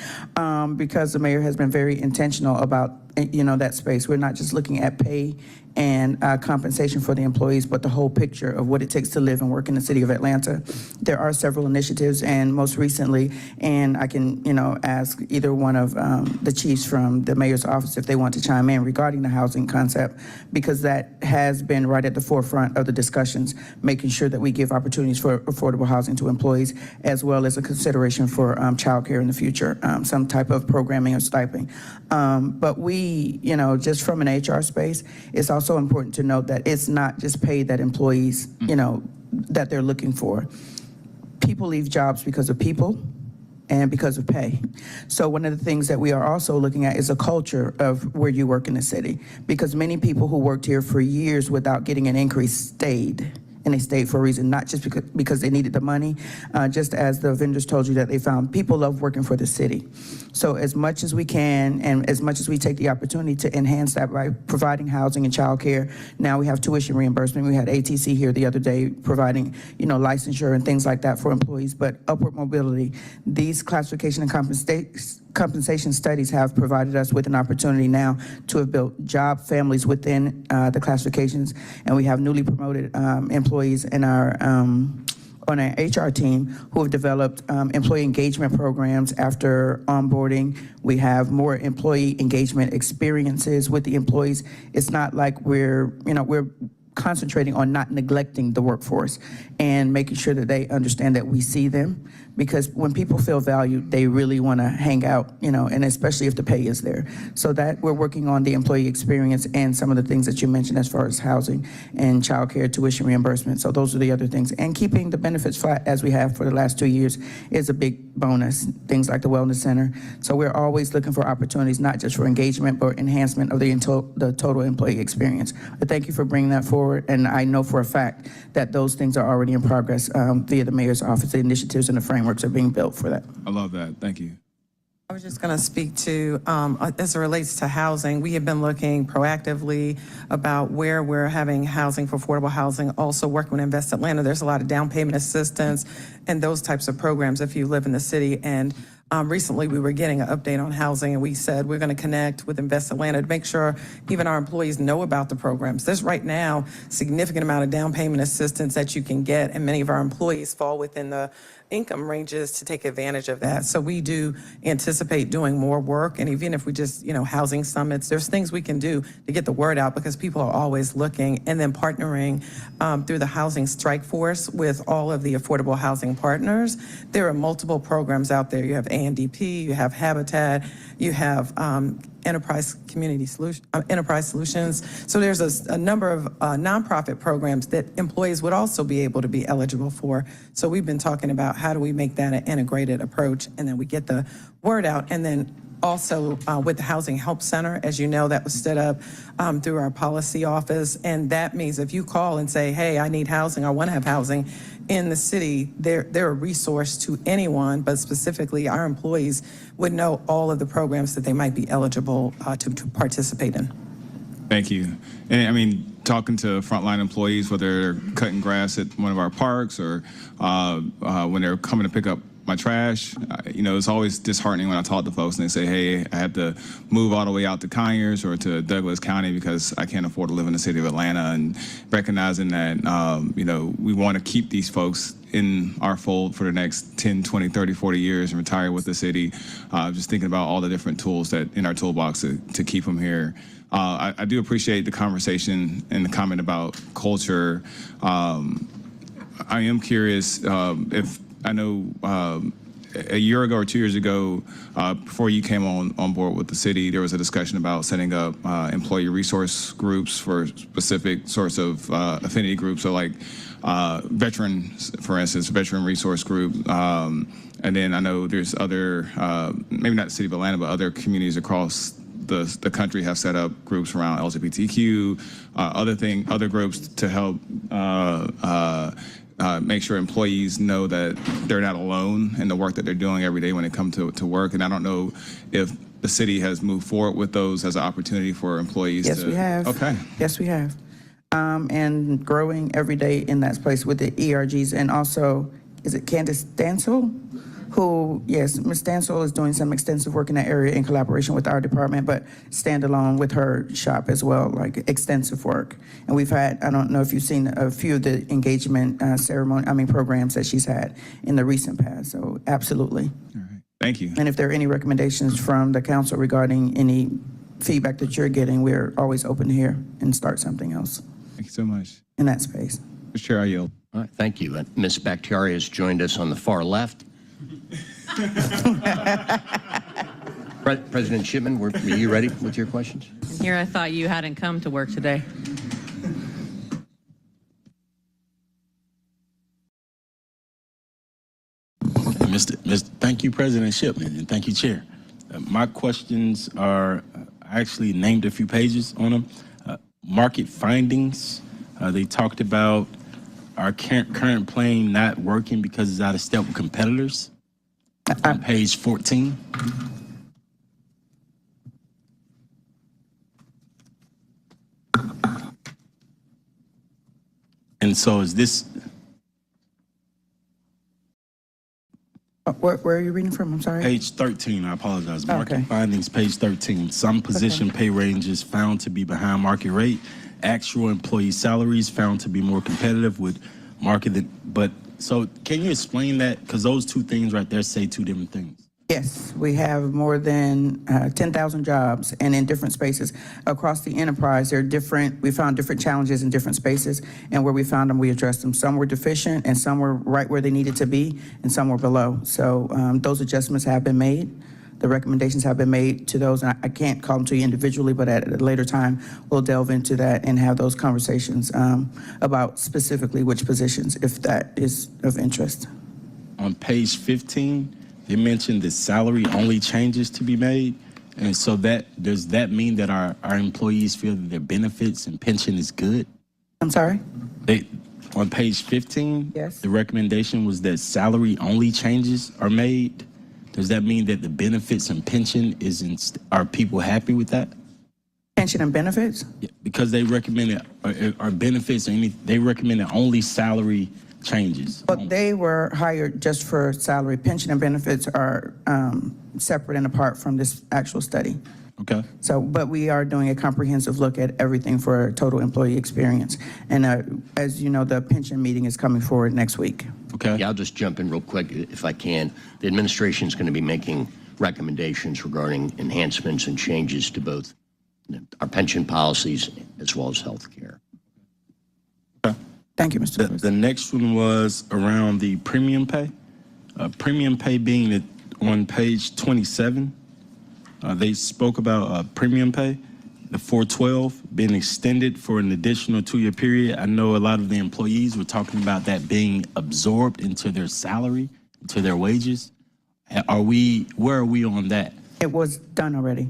because the mayor has been very intentional about that space. We're not just looking at pay and compensation for the employees, but the whole picture of what it takes to live and work in the city of Atlanta. There are several initiatives, and most recently, and I can ask either one of the chiefs from the mayor's office if they want to chime in regarding the housing concept, because that has been right at the forefront of the discussions, making sure that we give opportunities for affordable housing to employees, as well as a consideration for childcare in the future, some type of programming or stipend. But we, just from an HR space, it's also important to note that it's not just pay that employees, that they're looking for. People leave jobs because of people and because of pay. So one of the things that we are also looking at is a culture of where you work in the city, because many people who worked here for years without getting an increase stayed and they stayed for a reason, not just because they needed the money. Just as the vendors told you that they found, people love working for the city. So as much as we can, and as much as we take the opportunity to enhance that by providing housing and childcare, now we have tuition reimbursement. We had ATC here the other day providing, licensure and things like that for employees, but upward mobility. These classification and compensation studies have provided us with an opportunity now to have built job families within the classifications, and we have newly promoted employees in our on our HR team who have developed employee engagement programs after onboarding. We have more employee engagement experiences with the employees. It's not like we're concentrating on not neglecting the workforce and making sure that they understand that we see them, because when people feel valued, they really want to hang out, and especially if the pay is there. So that we're working on the employee experience and some of the things that you mentioned as far as housing and childcare, tuition reimbursement. So those are the other things. And keeping the benefits flat as we have for the last 2 years is a big bonus. Things like the Wellness Center. So we're always looking for opportunities, not just for engagement, but enhancement of the total employee experience. But thank you for bringing that forward. And I know for a fact that those things are already in progress via the mayor's office. The initiatives and the frameworks are being built for that. I love that. Thank you. I was just going to speak to, as it relates to housing, we have been looking proactively about where we're having housing for affordable housing, also working with Invest Atlanta. There's a lot of down payment assistance and those types of programs if you live in the city. And recently we were getting an update on housing, and we said we're going to connect with Invest Atlanta to make sure even our employees know about the programs. There's right now significant amount of down payment assistance that you can get, and many of our employees fall within the income ranges to take advantage of that. So we do anticipate doing more work, and even if we just, housing summits, there's things we can do to get the word out, because people are always looking, and then partnering through the Housing Strike Force with all of the affordable housing partners. There are multiple programs out there. You have ANDP, you have Habitat, you have Enterprise Solutions. So there's a number of nonprofit programs that employees would also be able to be eligible for. So we've been talking about how do we make that an integrated approach, and then we get the word out. And then also with the Housing Help Center, as you know, that was stood up through our policy office. And that means if you call and say, hey, I need housing, I want to have housing in the city, they're a resource to anyone, but specifically our employees would know all of the programs that they might be eligible to participate in. Thank you. And I mean, talking to frontline employees, whether they're cutting grass at one of our parks or when they're coming to pick up my trash, it's always disheartening when I talk to folks and they say, hey, I had to move all the way out to Conyers or to Douglas County because I can't afford to live in the city of Atlanta, and recognizing that, we want to keep these folks in our fold for the next 10, 20, 30, 40 years and retire with the city. Just thinking about all the different tools that in our toolbox to keep them here. I do appreciate the conversation and the comment about culture. I am curious if I know a year ago or 2 years ago, before you came on board with the city, there was a discussion about setting up employee resource groups for specific sorts of affinity groups. So like veterans, for instance, veteran resource group. And then I know there's other, maybe not the city of Atlanta, but other communities across the country have set up groups around LGBTQ, other groups to help make sure employees know that they're not alone in the work that they're doing every day when they come to work. And I don't know if the city has moved forward with those as an opportunity for employees. Yes, we have. Okay. Yes, we have. And growing every day in that place with the ERGs. And also, is it Candace Stansel? Yes, Ms. Stansel is doing some extensive work in that area in collaboration with our department, but standalone with her shop as well, like extensive work. And we've had, I don't know if you've seen a few of the engagement programs that she's had in the recent past. So absolutely. All right. Thank you. And if there are any recommendations from the council regarding any feedback that you're getting, we're always open to hear and start something else. Thank you so much. In that space. Mr. Chair, I yield. All right, thank you. Ms. Bakhtiari has joined us on the far left. President Shipman, were you ready with your questions? Here, I thought you hadn't come to work today. Thank you, President Shipman, and thank you, Chair. My questions are, I actually named a few pages on them. Market findings, they talked about our current plan not working because it's out of step with competitors? On page 14. And so is this, Where are you reading from? I'm sorry. page 13, I apologize. Market Okay. findings, page 13. Some position pay ranges found to be behind market rate. Actual employee salaries found to be more competitive with market. But so can you explain that? Because those two things right there say two different things. Yes, we have more than 10,000 jobs, and in different spaces across the enterprise. They're different. We found different challenges in different spaces, and where we found them, we addressed them. Some were deficient, and some were right where they needed to be, and some were below. So those adjustments have been made. The recommendations have been made to those. And I can't call them to you individually, but at a later time, we'll delve into that and have those conversations about specifically which positions, if that is of interest. On page 15, they mentioned the salary only changes to be made. And so does that mean that our employees feel that their benefits and pension is good? I'm sorry? On page 15, Yes. the recommendation was that salary only changes are made. Does that mean that the benefits and pension are people happy with that? Pension and benefits? Yeah, because they recommended our benefits they recommended only salary changes. But they were hired just for salary. Pension and benefits are separate and apart from this actual study. Okay. So, but we are doing a comprehensive look at everything for total employee experience. And as you know, the pension meeting is coming forward next week. Okay. Yeah, I'll just jump in real quick if I can. The administration is going to be making recommendations regarding enhancements and changes to both our pension policies as well as health care. Thank you, Mr. Lewis. The next one was around the premium pay. Premium pay being that on page 27, they spoke about premium pay, the 412 being extended for an additional 2-year period. I know a lot of the employees were talking about that being absorbed into their salary, into their wages. Where are we on that? It was done already.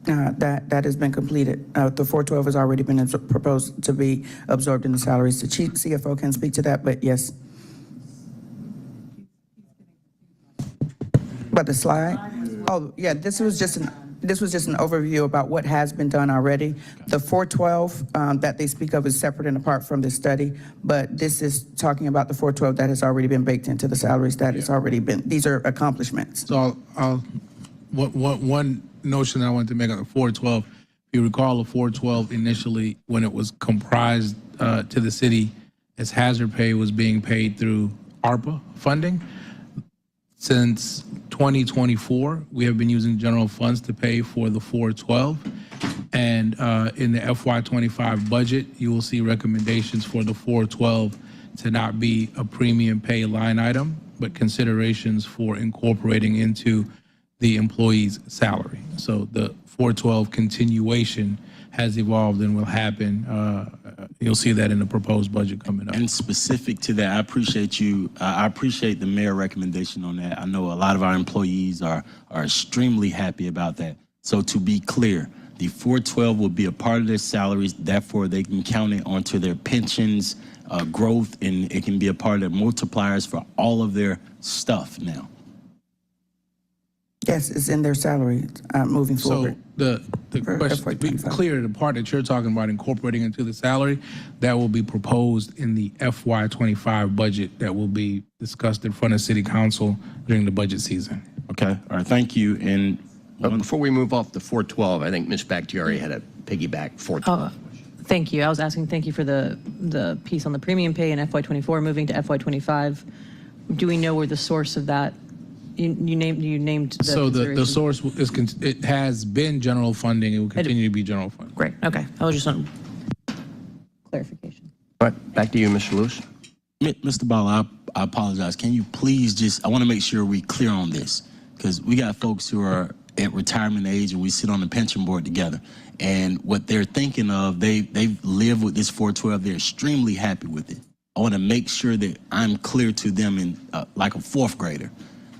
That has been completed. The 412 has already been proposed to be absorbed in the salaries. The chief CFO can speak to that, but yes. But the slide? Oh, yeah, this was just an overview about what has been done already. The 412 that they speak of is separate and apart from this study, but this is talking about the 412 that has already been baked into the salaries. That has already been, these are accomplishments. So one notion that I wanted to make on the 412, if you recall, the 412 initially, when it was comprised to the city as hazard pay, was being paid through ARPA funding. Since 2024, we have been using general funds to pay for the 412. And in the FY25 budget, you will see recommendations for the 412 to not be a premium pay line item, but considerations for incorporating into the employee's salary. So the 412 continuation has evolved and will happen. You'll see that in the proposed budget coming up. And specific to that, I appreciate you. I appreciate the mayor recommendation on that. I know a lot of our employees are extremely happy about that. So to be clear, the 412 will be a part of their salaries. Therefore, they can count it onto their pensions, growth, and it can be a part of their multipliers for all of their stuff now. Yes, it's in their salary moving forward. So the question, to be FY25. clear, the part that you're talking about incorporating into the salary, that will be proposed in the FY25 budget that will be discussed in front of City Council during the budget season. Okay, all right, thank you. And Before we move off the 412, I think Ms. Bakhtiari had a piggyback 412. Thank you. I was asking, thank you for the piece on the premium pay in FY24 moving to FY25. Do we know where the source of that, you named the So the consideration? source it has been general funding. It will continue to be general funding. Great, okay. I was just on clarification. All right, back to you, Mr. Lewis. Mr. Ball, I apologize. Can you please I want to make sure we're clear on this, because we got folks who are at retirement age and we sit on the pension board together. And what they're thinking of, they've lived with this 412. They're extremely happy with it. I want to make sure that I'm clear to them in like a fourth grader.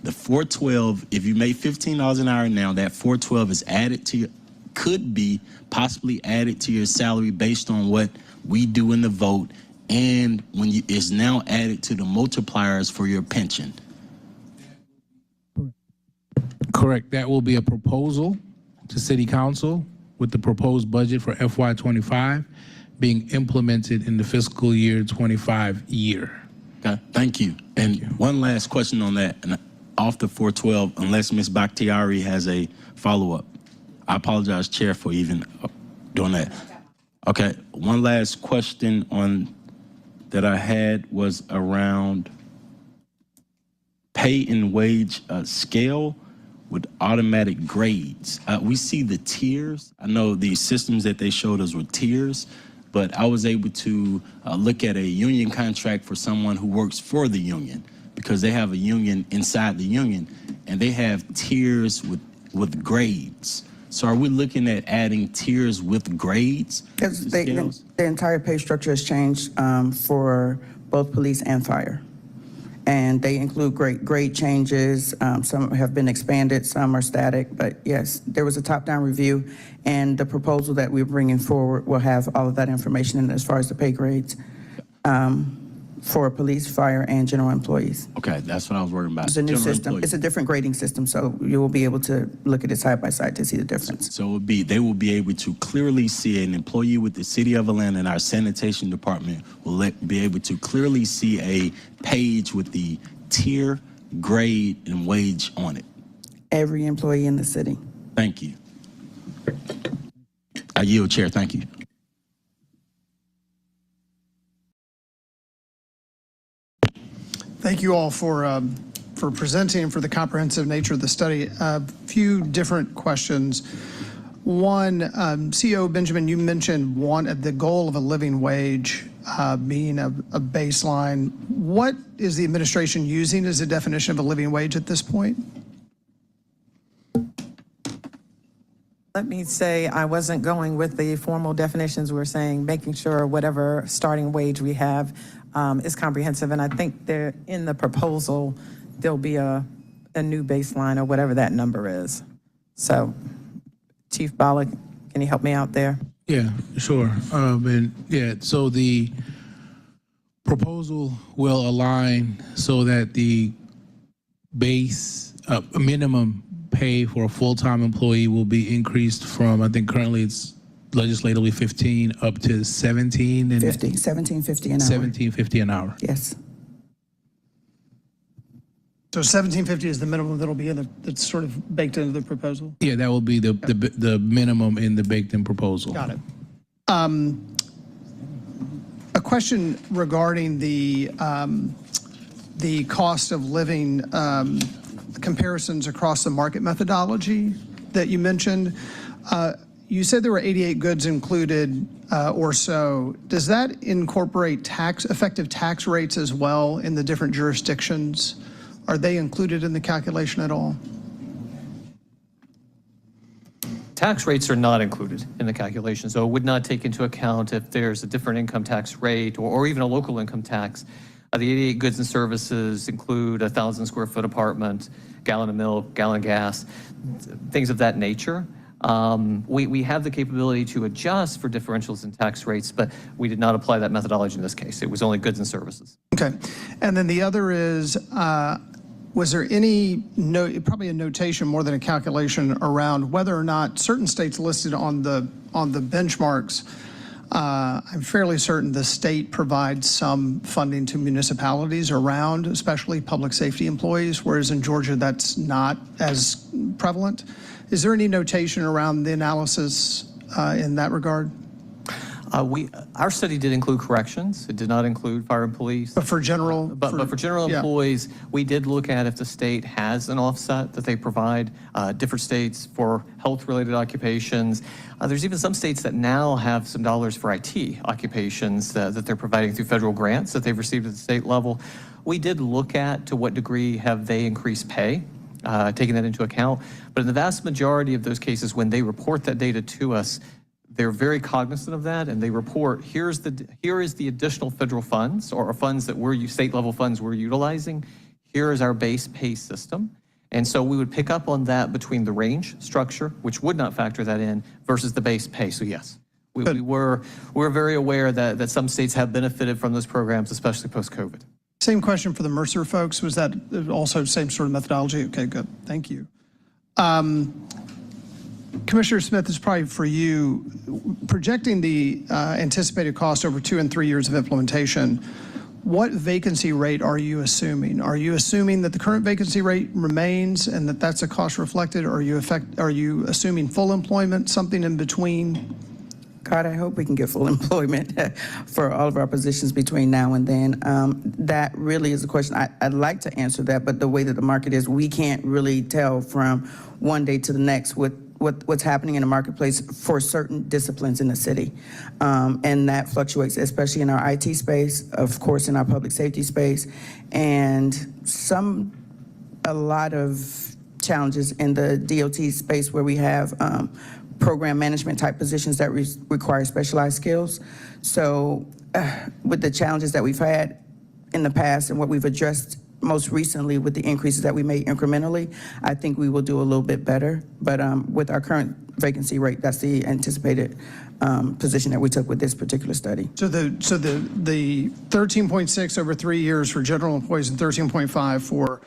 The 412, if you make $15 an hour now, that 412 is added to could be possibly added to your salary based on what we do in the vote and when you, it's now added to the multipliers for your pension. Correct. That will be a proposal to City Council with the proposed budget for FY25 being implemented in the fiscal year 25 year. Okay, thank you. And one last question on that, and off the 412, unless Ms. Bakhtiari has a follow-up. I apologize, Chair, for even doing that. Okay, one last question on that I had was around pay and wage scale with automatic grades. We see the tiers. I know the systems that they showed us were tiers, but I was able to look at a union contract for someone who works for the union, because they have a union inside the union, and they have tiers with grades. So are we looking at adding tiers with grades? Because the entire pay structure has changed for both police and fire. And they include grade changes. Some have been expanded, some are static. But yes, there was a top-down review, and the proposal that we're bringing forward will have all of that information in as far as the pay grades for police, fire, and general employees. Okay, that's what I was worried about. It's a new General system. employees. It's a different grading system, so you will be able to look at it side by side to see the difference. So it would be, they will be able to clearly see, an employee with the City of Atlanta and our sanitation department will be able to clearly see a page with the tier, grade, and wage on it. Every employee in the city. Thank you. I yield, Chair. Thank you. Thank you all for presenting and for the comprehensive nature of the study. A few different questions. One, CEO Benjamin, you mentioned the goal of a living wage being a baseline. What is the administration using as a definition of a living wage at this point? Let me say I wasn't going with the formal definitions. We're saying making sure whatever starting wage we have is comprehensive. And I think there in the proposal, there'll be a new baseline or whatever that number is. So Chief Bollock, can you help me out there? Yeah, sure. So the proposal will align so that the base minimum pay for a full-time employee will be increased from, I think currently it's legislatively 15 up to 17 and 50, 17.50 an hour. 17.50 an hour. Yes. So 1750 is the minimum that'll be that's sort of baked into the proposal? Yeah, that will be the minimum in the baked-in proposal. Got it. A question regarding the cost of living comparisons across the market methodology that you mentioned. You said there were 88 goods included or so. Does that incorporate effective tax rates as well in the different jurisdictions? Are they included in the calculation at all? Tax rates are not included in the calculation, so it would not take into account if there's a different income tax rate or even a local income tax. The 88 goods and services include a 1,000 square foot apartment, gallon of milk, gallon of gas, things of that nature. We have the capability to adjust for differentials in tax rates, but we did not apply that methodology in this case. It was only goods and services. Okay. And then the other is, was there any, probably a notation more than a calculation around whether or not certain states listed on the benchmarks, I'm fairly certain the state provides some funding to municipalities around, especially public safety employees, whereas in Georgia that's not as prevalent. Is there any notation around the analysis in that regard? Our study did include corrections. It did not include fire and police. But for general? But for general employees, we did look at if the state has an offset that they provide, different states for health-related occupations. There's even some states that now have some dollars for IT occupations that they're providing through federal grants that they've received at the state level. We did look at to what degree have they increased pay, taking that into account. But in the vast majority of those cases, when they report that data to us, they're very cognizant of that, and they report, here is the additional federal funds or funds that state level funds we're utilizing. Here is our base pay system. And so we would pick up on that between the range structure, which would not factor that in, versus the base pay. So yes, We're very aware that some states have benefited from those programs, especially post-COVID. Same question for the Mercer folks. Was that also same sort of methodology? Okay, good. Thank you. Commissioner Smith, this is probably for you. Projecting the anticipated cost over 2 and 3 years of implementation, what vacancy rate are you assuming? Are you assuming that the current vacancy rate remains and that that's a cost reflected? Or are you assuming full employment, something in between? God, I hope we can get full employment for all of our positions between now and then. That really is a question. I'd like to answer that, but the way that the market is, we can't really tell from one day to the next what's happening in the marketplace for certain disciplines in the city. And that fluctuates, especially in our IT space, of course, in our public safety space, and a lot of challenges in the DOT space where we have program management type positions that require specialized skills. So with the challenges that we've had in the past and what we've addressed most recently with the increases that we made incrementally, I think we will do a little bit better. But with our current vacancy rate, that's the anticipated position that we took with this particular study. So the 13.6 over 3 years for general employees and 13.5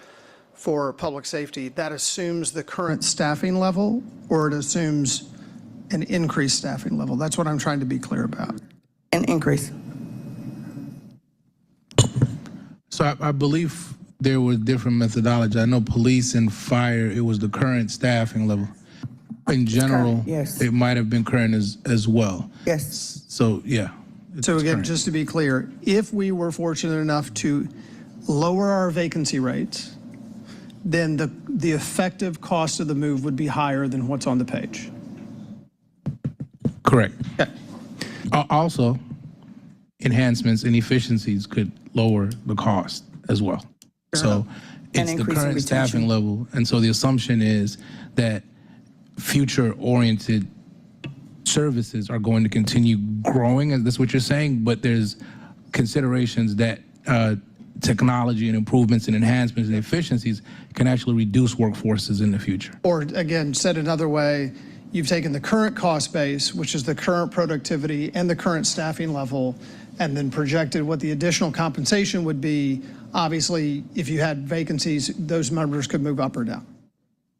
for public safety, that assumes the current staffing level, or it assumes an increased staffing level? That's what I'm trying to be clear about. An increase. So I believe there was different methodology. I know police and fire, it was the current staffing level. In general, current, yes. It might have been current as well. Yes. So, yeah. So again, current. just to be clear, if we were fortunate enough to lower our vacancy rates, then the effective cost of the move would be higher than what's on the page. Correct. Okay. Also, enhancements and efficiencies could lower the cost as well. So it's the increase in current retention. staffing level. And so the assumption is that future-oriented services are going to continue growing, and that's what you're saying, but there's considerations that technology and improvements and enhancements and efficiencies can actually reduce workforces in the future. Or again, said another way, you've taken the current cost base, which is the current productivity and the current staffing level, and then projected what the additional compensation would be. Obviously, if you had vacancies, those numbers could move up or down.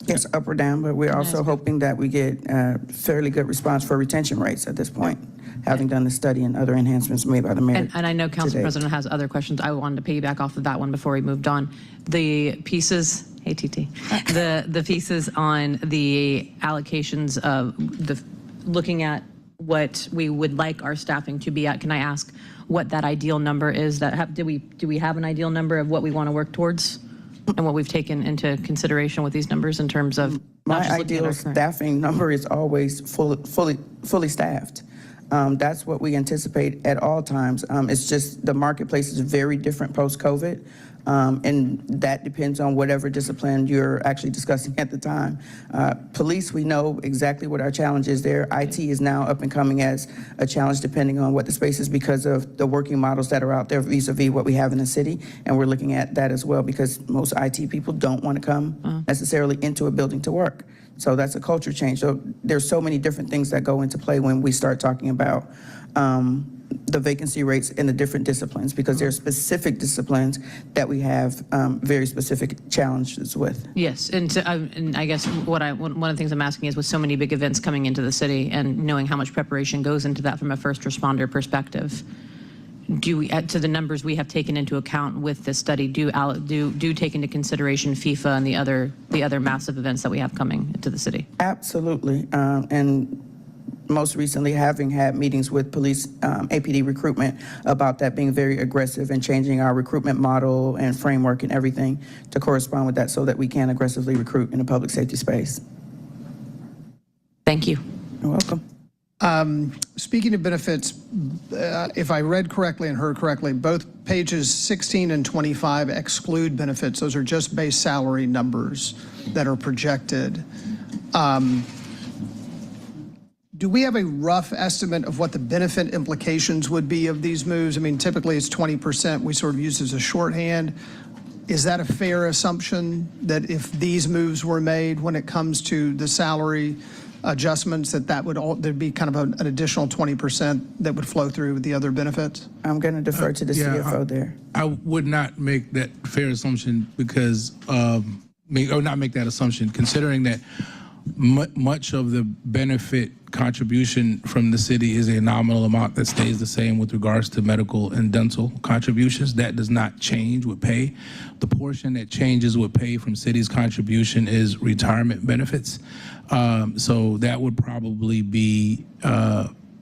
Yes, up or down, but we're also hoping that we get fairly good response for retention rates at this point, having done the study and other enhancements made by the mayor. And I know Council today. President has other questions. I wanted to piggyback off of that one before we moved on. The pieces, hey TT, the pieces on the allocations of looking at what we would like our staffing to be at. Can I ask what that ideal number is? Do we have an ideal number of what we want to work towards and what we've taken into consideration with these numbers in terms of My ideal staffing number is always fully staffed. That's what we anticipate at all times. It's just the marketplace is very different post-COVID, and that depends on whatever discipline you're actually discussing at the time. Police, we know exactly what our challenge is there. IT is now up and coming as a challenge depending on what the space is because of the working models that are out there vis-a-vis what we have in the city, and we're looking at that as well because most IT people don't want to come necessarily into a building to work. So that's a culture change. So there's so many different things that go into play when we start talking about the vacancy rates in the different disciplines, because there are specific disciplines that we have very specific challenges with. Yes, and I guess one of the things I'm asking is with so many big events coming into the city and knowing how much preparation goes into that from a first responder perspective, do we, to the numbers we have taken into account with this study, do take into consideration FIFA and the other massive events that we have coming into the city? Absolutely, and most recently having had meetings with police APD recruitment about that being very aggressive and changing our recruitment model and framework and everything to correspond with that so that we can aggressively recruit in the public safety space. Thank you. You're welcome. Speaking of benefits, if I read correctly and heard correctly, both pages 16 and 25 exclude benefits. Those are just base salary numbers that are projected. Do we have a rough estimate of what the benefit implications would be of these moves? I mean, typically it's 20%. We sort of use as a shorthand. Is that a fair assumption that if these moves were made when it comes to the salary adjustments, that would there'd be kind of an additional 20% that would flow through with the other benefits? I'm going to defer to the CFO there. I would not make that fair assumption because, or not make that assumption, considering that much of the benefit contribution from the city is a nominal amount that stays the same with regards to medical and dental contributions. That does not change with pay. The portion that changes with pay from city's contribution is retirement benefits. So that would probably be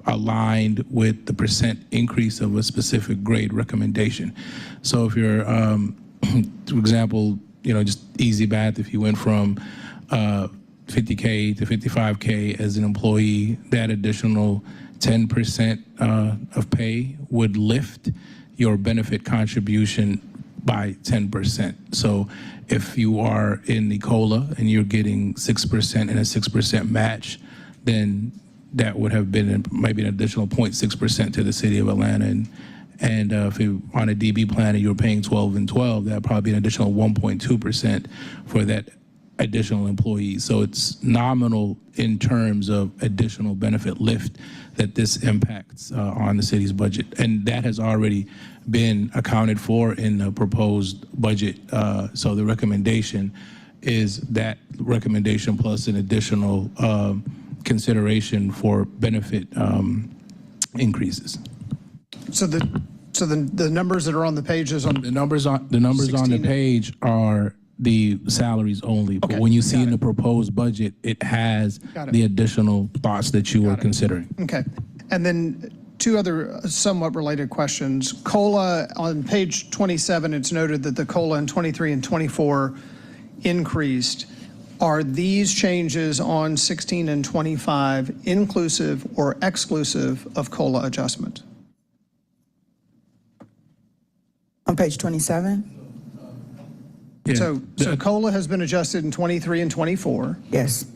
aligned with the percent increase of a specific grade recommendation. So if you're, for example, just easy math, if you went from 50K to 55K as an employee, that additional 10% of pay would lift your benefit contribution by 10%. So if you are in the COLA and you're getting 6% and a 6% match, then that would have been maybe an additional 0.6% to the city of Atlanta. And if you're on a DB plan and you're paying 12 and 12, that'd probably be an additional 1.2% for that additional employees. So it's nominal in terms of additional benefit lift that this impacts on the city's budget. And that has already been accounted for in the proposed budget. So the recommendation is that recommendation plus an additional consideration for benefit increases. So the numbers that are on the pages on the numbers on the page are the salaries only, but when you see in the proposed budget, it has the additional thoughts that you were considering. Okay. And then two other somewhat related questions. COLA, on page 27, it's noted that the COLA in 23 and 24 increased. Are these changes on 16 and 25 inclusive or exclusive of COLA adjustment? On page 27? Yeah. So COLA has been adjusted in 23 and 24. Yes.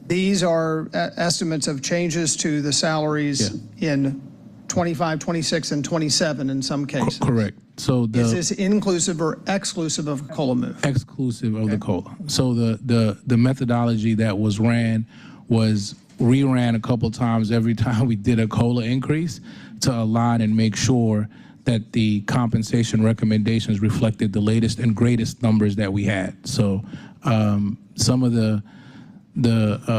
These are estimates of changes to the salaries in 25, 26, and 27 in some cases. Correct. So is this inclusive or exclusive of COLA move? Exclusive of the COLA. So the methodology that was ran was reran a couple times every time we did a COLA increase to align and make sure that the compensation recommendations reflected the latest and greatest numbers that we had. So some of the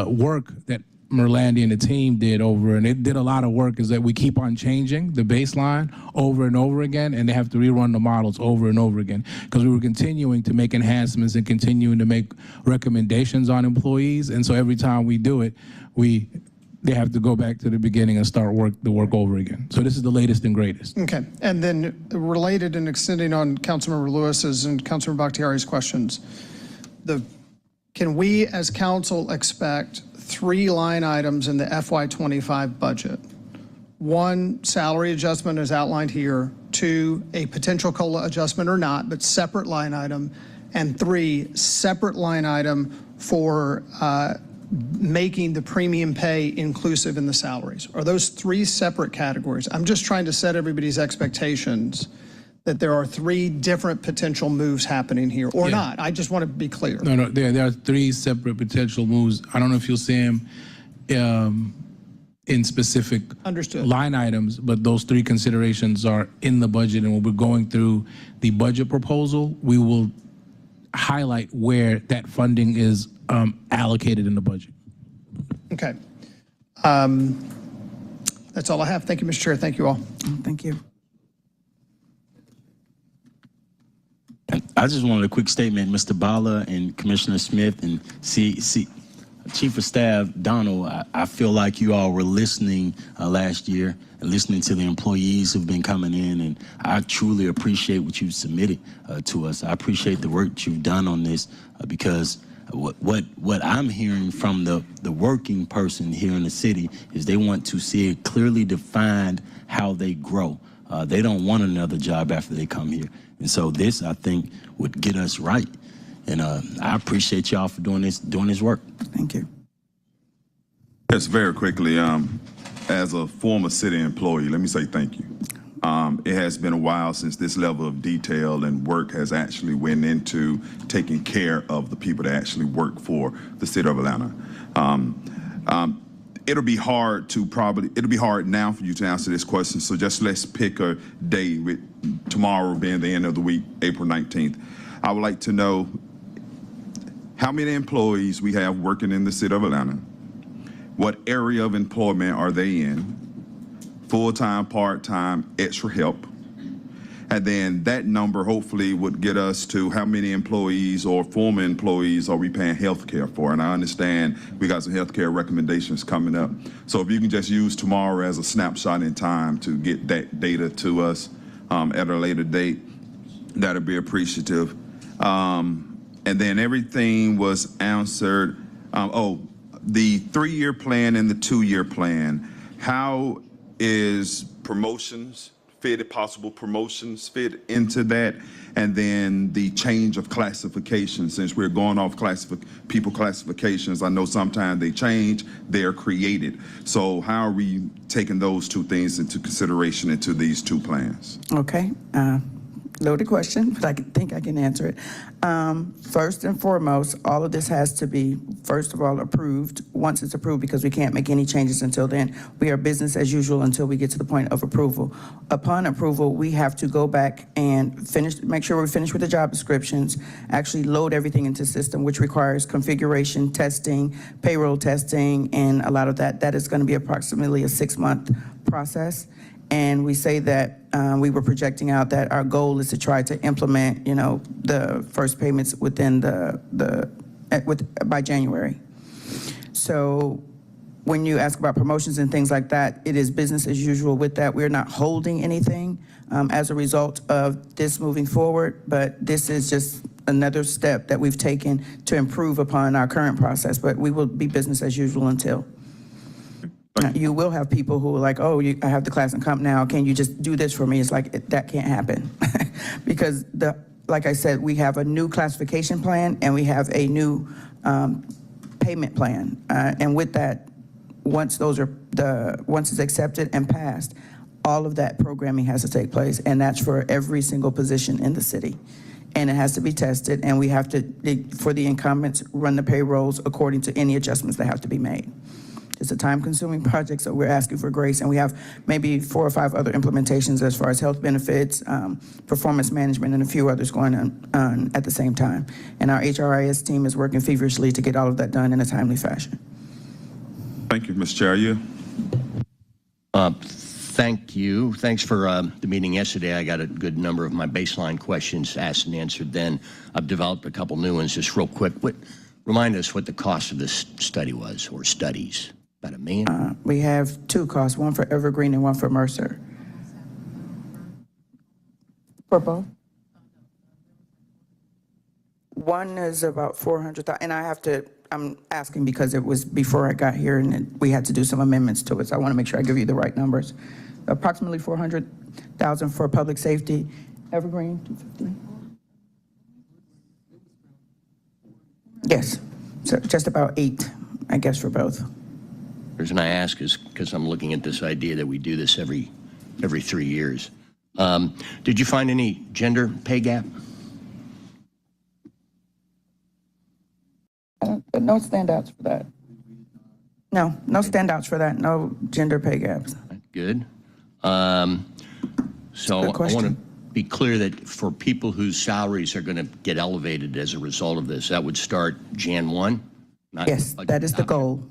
work that Merlandi and the team did and it did a lot of work, is that we keep on changing the baseline over and over again, and they have to rerun the models over and over again, because we were continuing to make enhancements and continuing to make recommendations on employees. And so every time we do it, they have to go back to the beginning and start the work over again. So this is the latest and greatest. Okay. And then related and extending on Councilmember Lewis's and Councilmember Bakhtiari's questions, can we as council expect 3 line items in the FY25 budget? 1, salary adjustment as outlined here. 2, a potential COLA adjustment or not, but separate line item. And 3, separate line item for making the premium pay inclusive in the salaries. Are those 3 separate categories? I'm just trying to set everybody's expectations that there are 3 different potential moves happening here, or not. I just want to be clear. No, there are 3 separate potential moves. I don't know if you'll see them in specific line items, but those 3 considerations are in the budget. And when we're going through the budget proposal, we will highlight where that funding is allocated in the budget. Okay. That's all I have. Thank you, Mr. Chair. Thank you all. Thank you. I just wanted a quick statement, Mr. Bala and Commissioner Smith and Chief of Staff Donald. I feel like you all were listening last year and listening to the employees who've been coming in, and I truly appreciate what you've submitted to us. I appreciate the work that you've done on this because what I'm hearing from the working person here in the city is they want to see it clearly defined how they grow. They don't want another job after they come here. And so this, I think, would get us right. And I appreciate y'all for doing this work. Thank you. Yes, very quickly, as a former city employee, let me say thank you. It has been a while since this level of detail and work has actually went into taking care of the people that actually work for the city of Atlanta. It'll be hard now for you to answer this question, so just let's pick a day, with tomorrow being the end of the week, April 19th. I would like to know how many employees we have working in the city of Atlanta, what area of employment are they in, full-time, part-time, extra help, and then that number hopefully would get us to how many employees or former employees are we paying health care for. And I understand we got some health care recommendations coming up. So if you can just use tomorrow as a snapshot in time to get that data to us at a later date, that'd be appreciative. And then everything was answered. The 3-year plan and the 2-year plan. How is possible promotions fit into that? And then the change of classification, since we're going off people classifications, I know sometimes they change, they're created. So how are we taking those two things into consideration into these two plans? Okay, loaded question, but I think I can answer it. First and foremost, all of this has to be, first of all, approved. Once it's approved, because we can't make any changes until then, we are business as usual until we get to the point of approval. Upon approval, we have to go back and make sure we're finished with the job descriptions, actually load everything into system, which requires configuration testing, payroll testing, and a lot of that. That is going to be approximately a 6-month process. And we say that we were projecting out that our goal is to try to implement, the first payments within by January. So when you ask about promotions and things like that, it is business as usual with that. We're not holding anything as a result of this moving forward, but this is just another step that we've taken to improve upon our current process. But we will be business as usual until. You will have people who are like, oh, I have the class and comp now. Can you just do this for me? It's like, that can't happen. Because, like I said, we have a new classification plan and we have a new payment plan. And with that, once it's accepted and passed, all of that programming has to take place. And that's for every single position in the city. And it has to be tested. And we have to, for the incumbents, run the payrolls according to any adjustments that have to be made. It's a time-consuming project, so we're asking for grace, and we have maybe 4 or 5 other implementations as far as health benefits, performance management, and a few others going on at the same time. And our HRIS team is working feverishly to get all of that done in a timely fashion. Thank you, Ms. Chair. Thank you. Thanks for the meeting yesterday. I got a good number of my baseline questions asked and answered then. I've developed a couple new ones just real quick. Remind us what the cost of this study was, or studies. About $1 million? We have 2 costs, one for Evergreen and one for Mercer. For both? One is about 400,000, and I'm asking because it was before I got here and we had to do some amendments to it, so I want to make sure I give you the right numbers. Approximately 400,000 for public safety. Evergreen, 250. Yes, so just about 8, I guess, for both. The reason I ask is because I'm looking at this idea that we do this every 3 years. Did you find any gender pay gap? No standouts for that. No standouts for that. No gender pay gaps. Good. So I want to be clear that for people whose salaries are going to get elevated as a result of this, that would start Jan 1? Yes, that is the goal.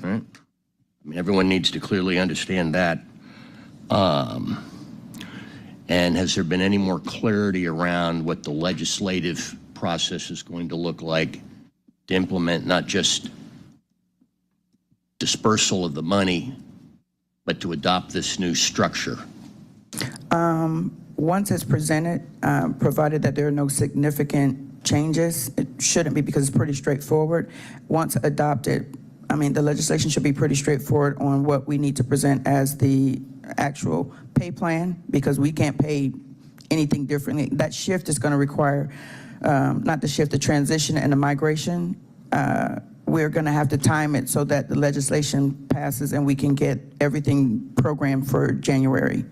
All right. I mean, everyone needs to clearly understand that. And has there been any more clarity around what the legislative process is going to look like to implement not just dispersal of the money, but to adopt this new structure? Once it's presented, provided that there are no significant changes, it shouldn't be because it's pretty straightforward. Once adopted, I mean, the legislation should be pretty straightforward on what we need to present as the actual pay plan, because we can't pay anything differently. That shift is going to require, not the shift, the transition and the migration we're going to have to time it so that the legislation passes and we can get everything programmed for January.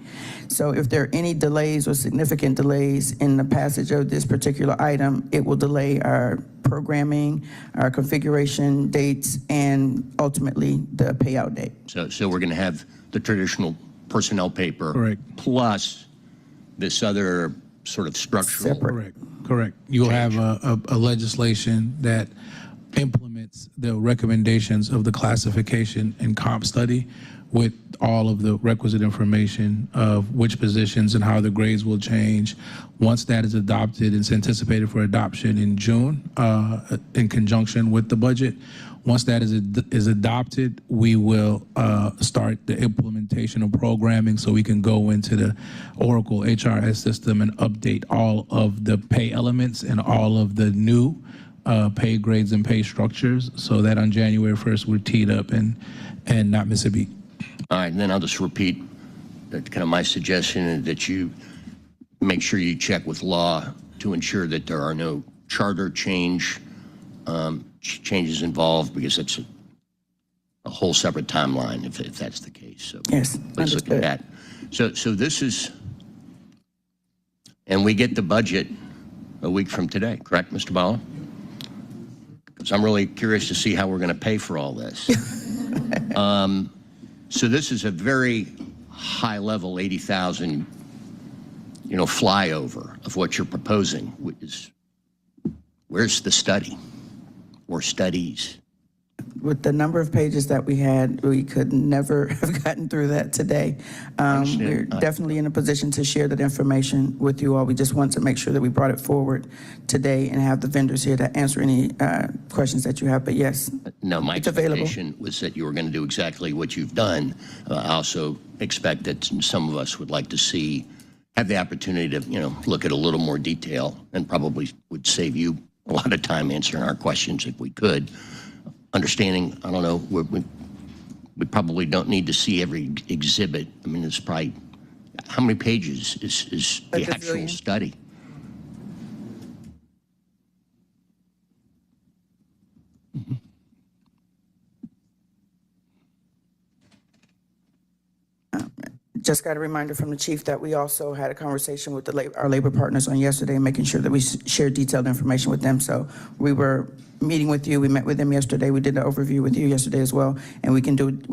So if there are any delays or significant delays in the passage of this particular item, it will delay our programming, our configuration dates, and ultimately the payout date. So we're going to have the traditional personnel paper. Correct. Plus this other sort of structural. Separate. Correct. You'll have a legislation that implements the recommendations of the classification and comp study with all of the requisite information of which positions and how the grades will change. Once that is adopted, it's anticipated for adoption in June in conjunction with the budget. Once that is adopted, we will start the implementation of programming so we can go into the Oracle HRS system and update all of the pay elements and all of the new pay grades and pay structures so that on January 1st we're teed up and not miss a beat. All right, and then I'll just repeat that kind of my suggestion that you make sure you check with law to ensure that there are no charter changes involved, because it's a whole separate timeline if that's the case. So Yes, let's look at that. So this is, and we get the budget a week from today, correct, Mr. Bala? Because I'm really curious to see how we're going to pay for all this. So this is a very high level 80,000, flyover of what you're proposing. Where's the study or studies? With the number of pages that we had, we could never have gotten through that today. We're definitely in a position to share that information with you all. We just want to make sure that we brought it forward today and have the vendors here to answer any questions that you have. But yes, No, my it's available. expectation was that you were going to do exactly what you've done. I also expect that some of us would like to have the opportunity to, look at a little more detail, and probably would save you a lot of time answering our questions if we could. Understanding, I don't know, we probably don't need to see every exhibit. I mean, it's probably, how many pages is the actual study? Just got a reminder from the chief that we also had a conversation with our labor partners on yesterday, making sure that we shared detailed information with them. So we were meeting with you. We met with them yesterday. We did an overview with you yesterday as well. And we're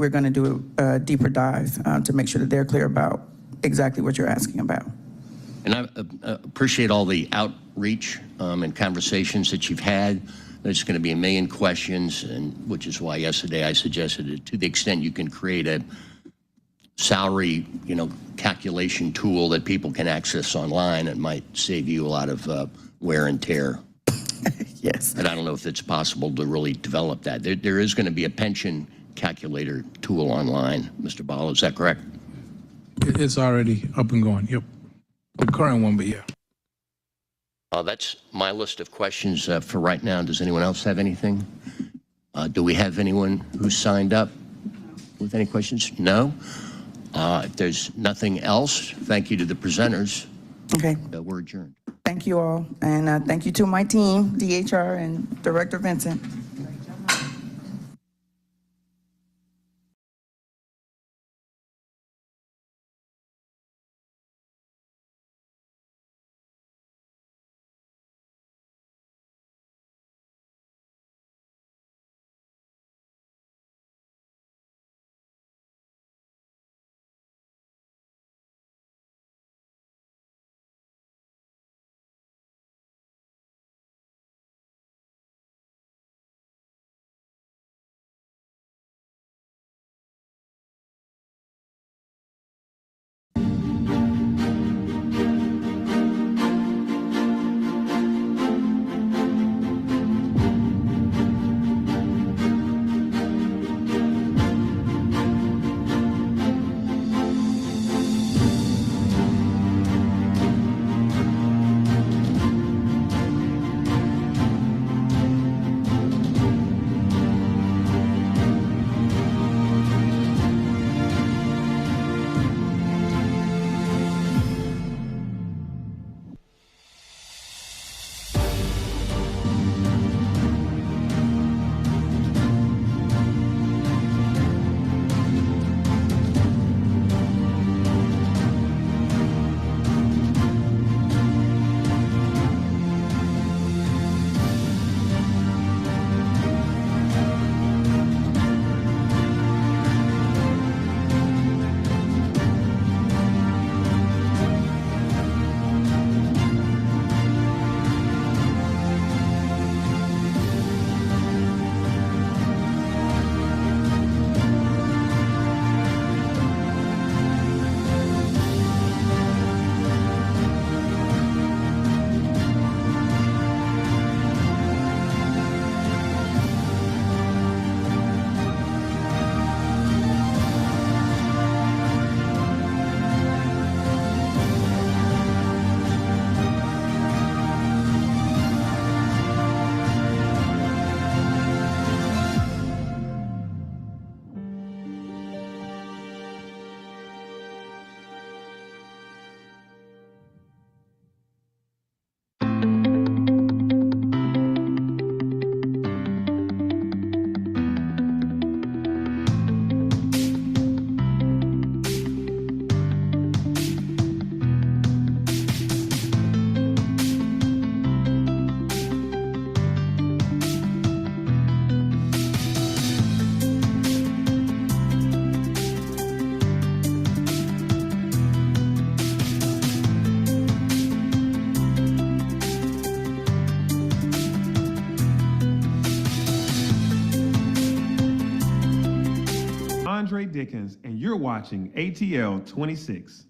going to do a deeper dive to make sure that they're clear about exactly what you're asking about. And I appreciate all the outreach and conversations that you've had. There's going to be a million questions, and which is why yesterday I suggested it, to the extent you can create a salary, calculation tool that people can access online. It might save you a lot of wear and tear. Yes. But I don't know if it's possible to really develop that. There is going to be a pension calculator tool online, Mr. Ball. Is that correct? It's already up and going. Yep. The current one, but yeah. That's my list of questions for right now. Does anyone else have anything? Do we have anyone who's signed up with any questions? No? If there's nothing else, thank you to the presenters. Okay. We're adjourned. Thank you all. And thank you to my team, DHR and Director Vincent. Andre Dickens, and you're watching ATL 26.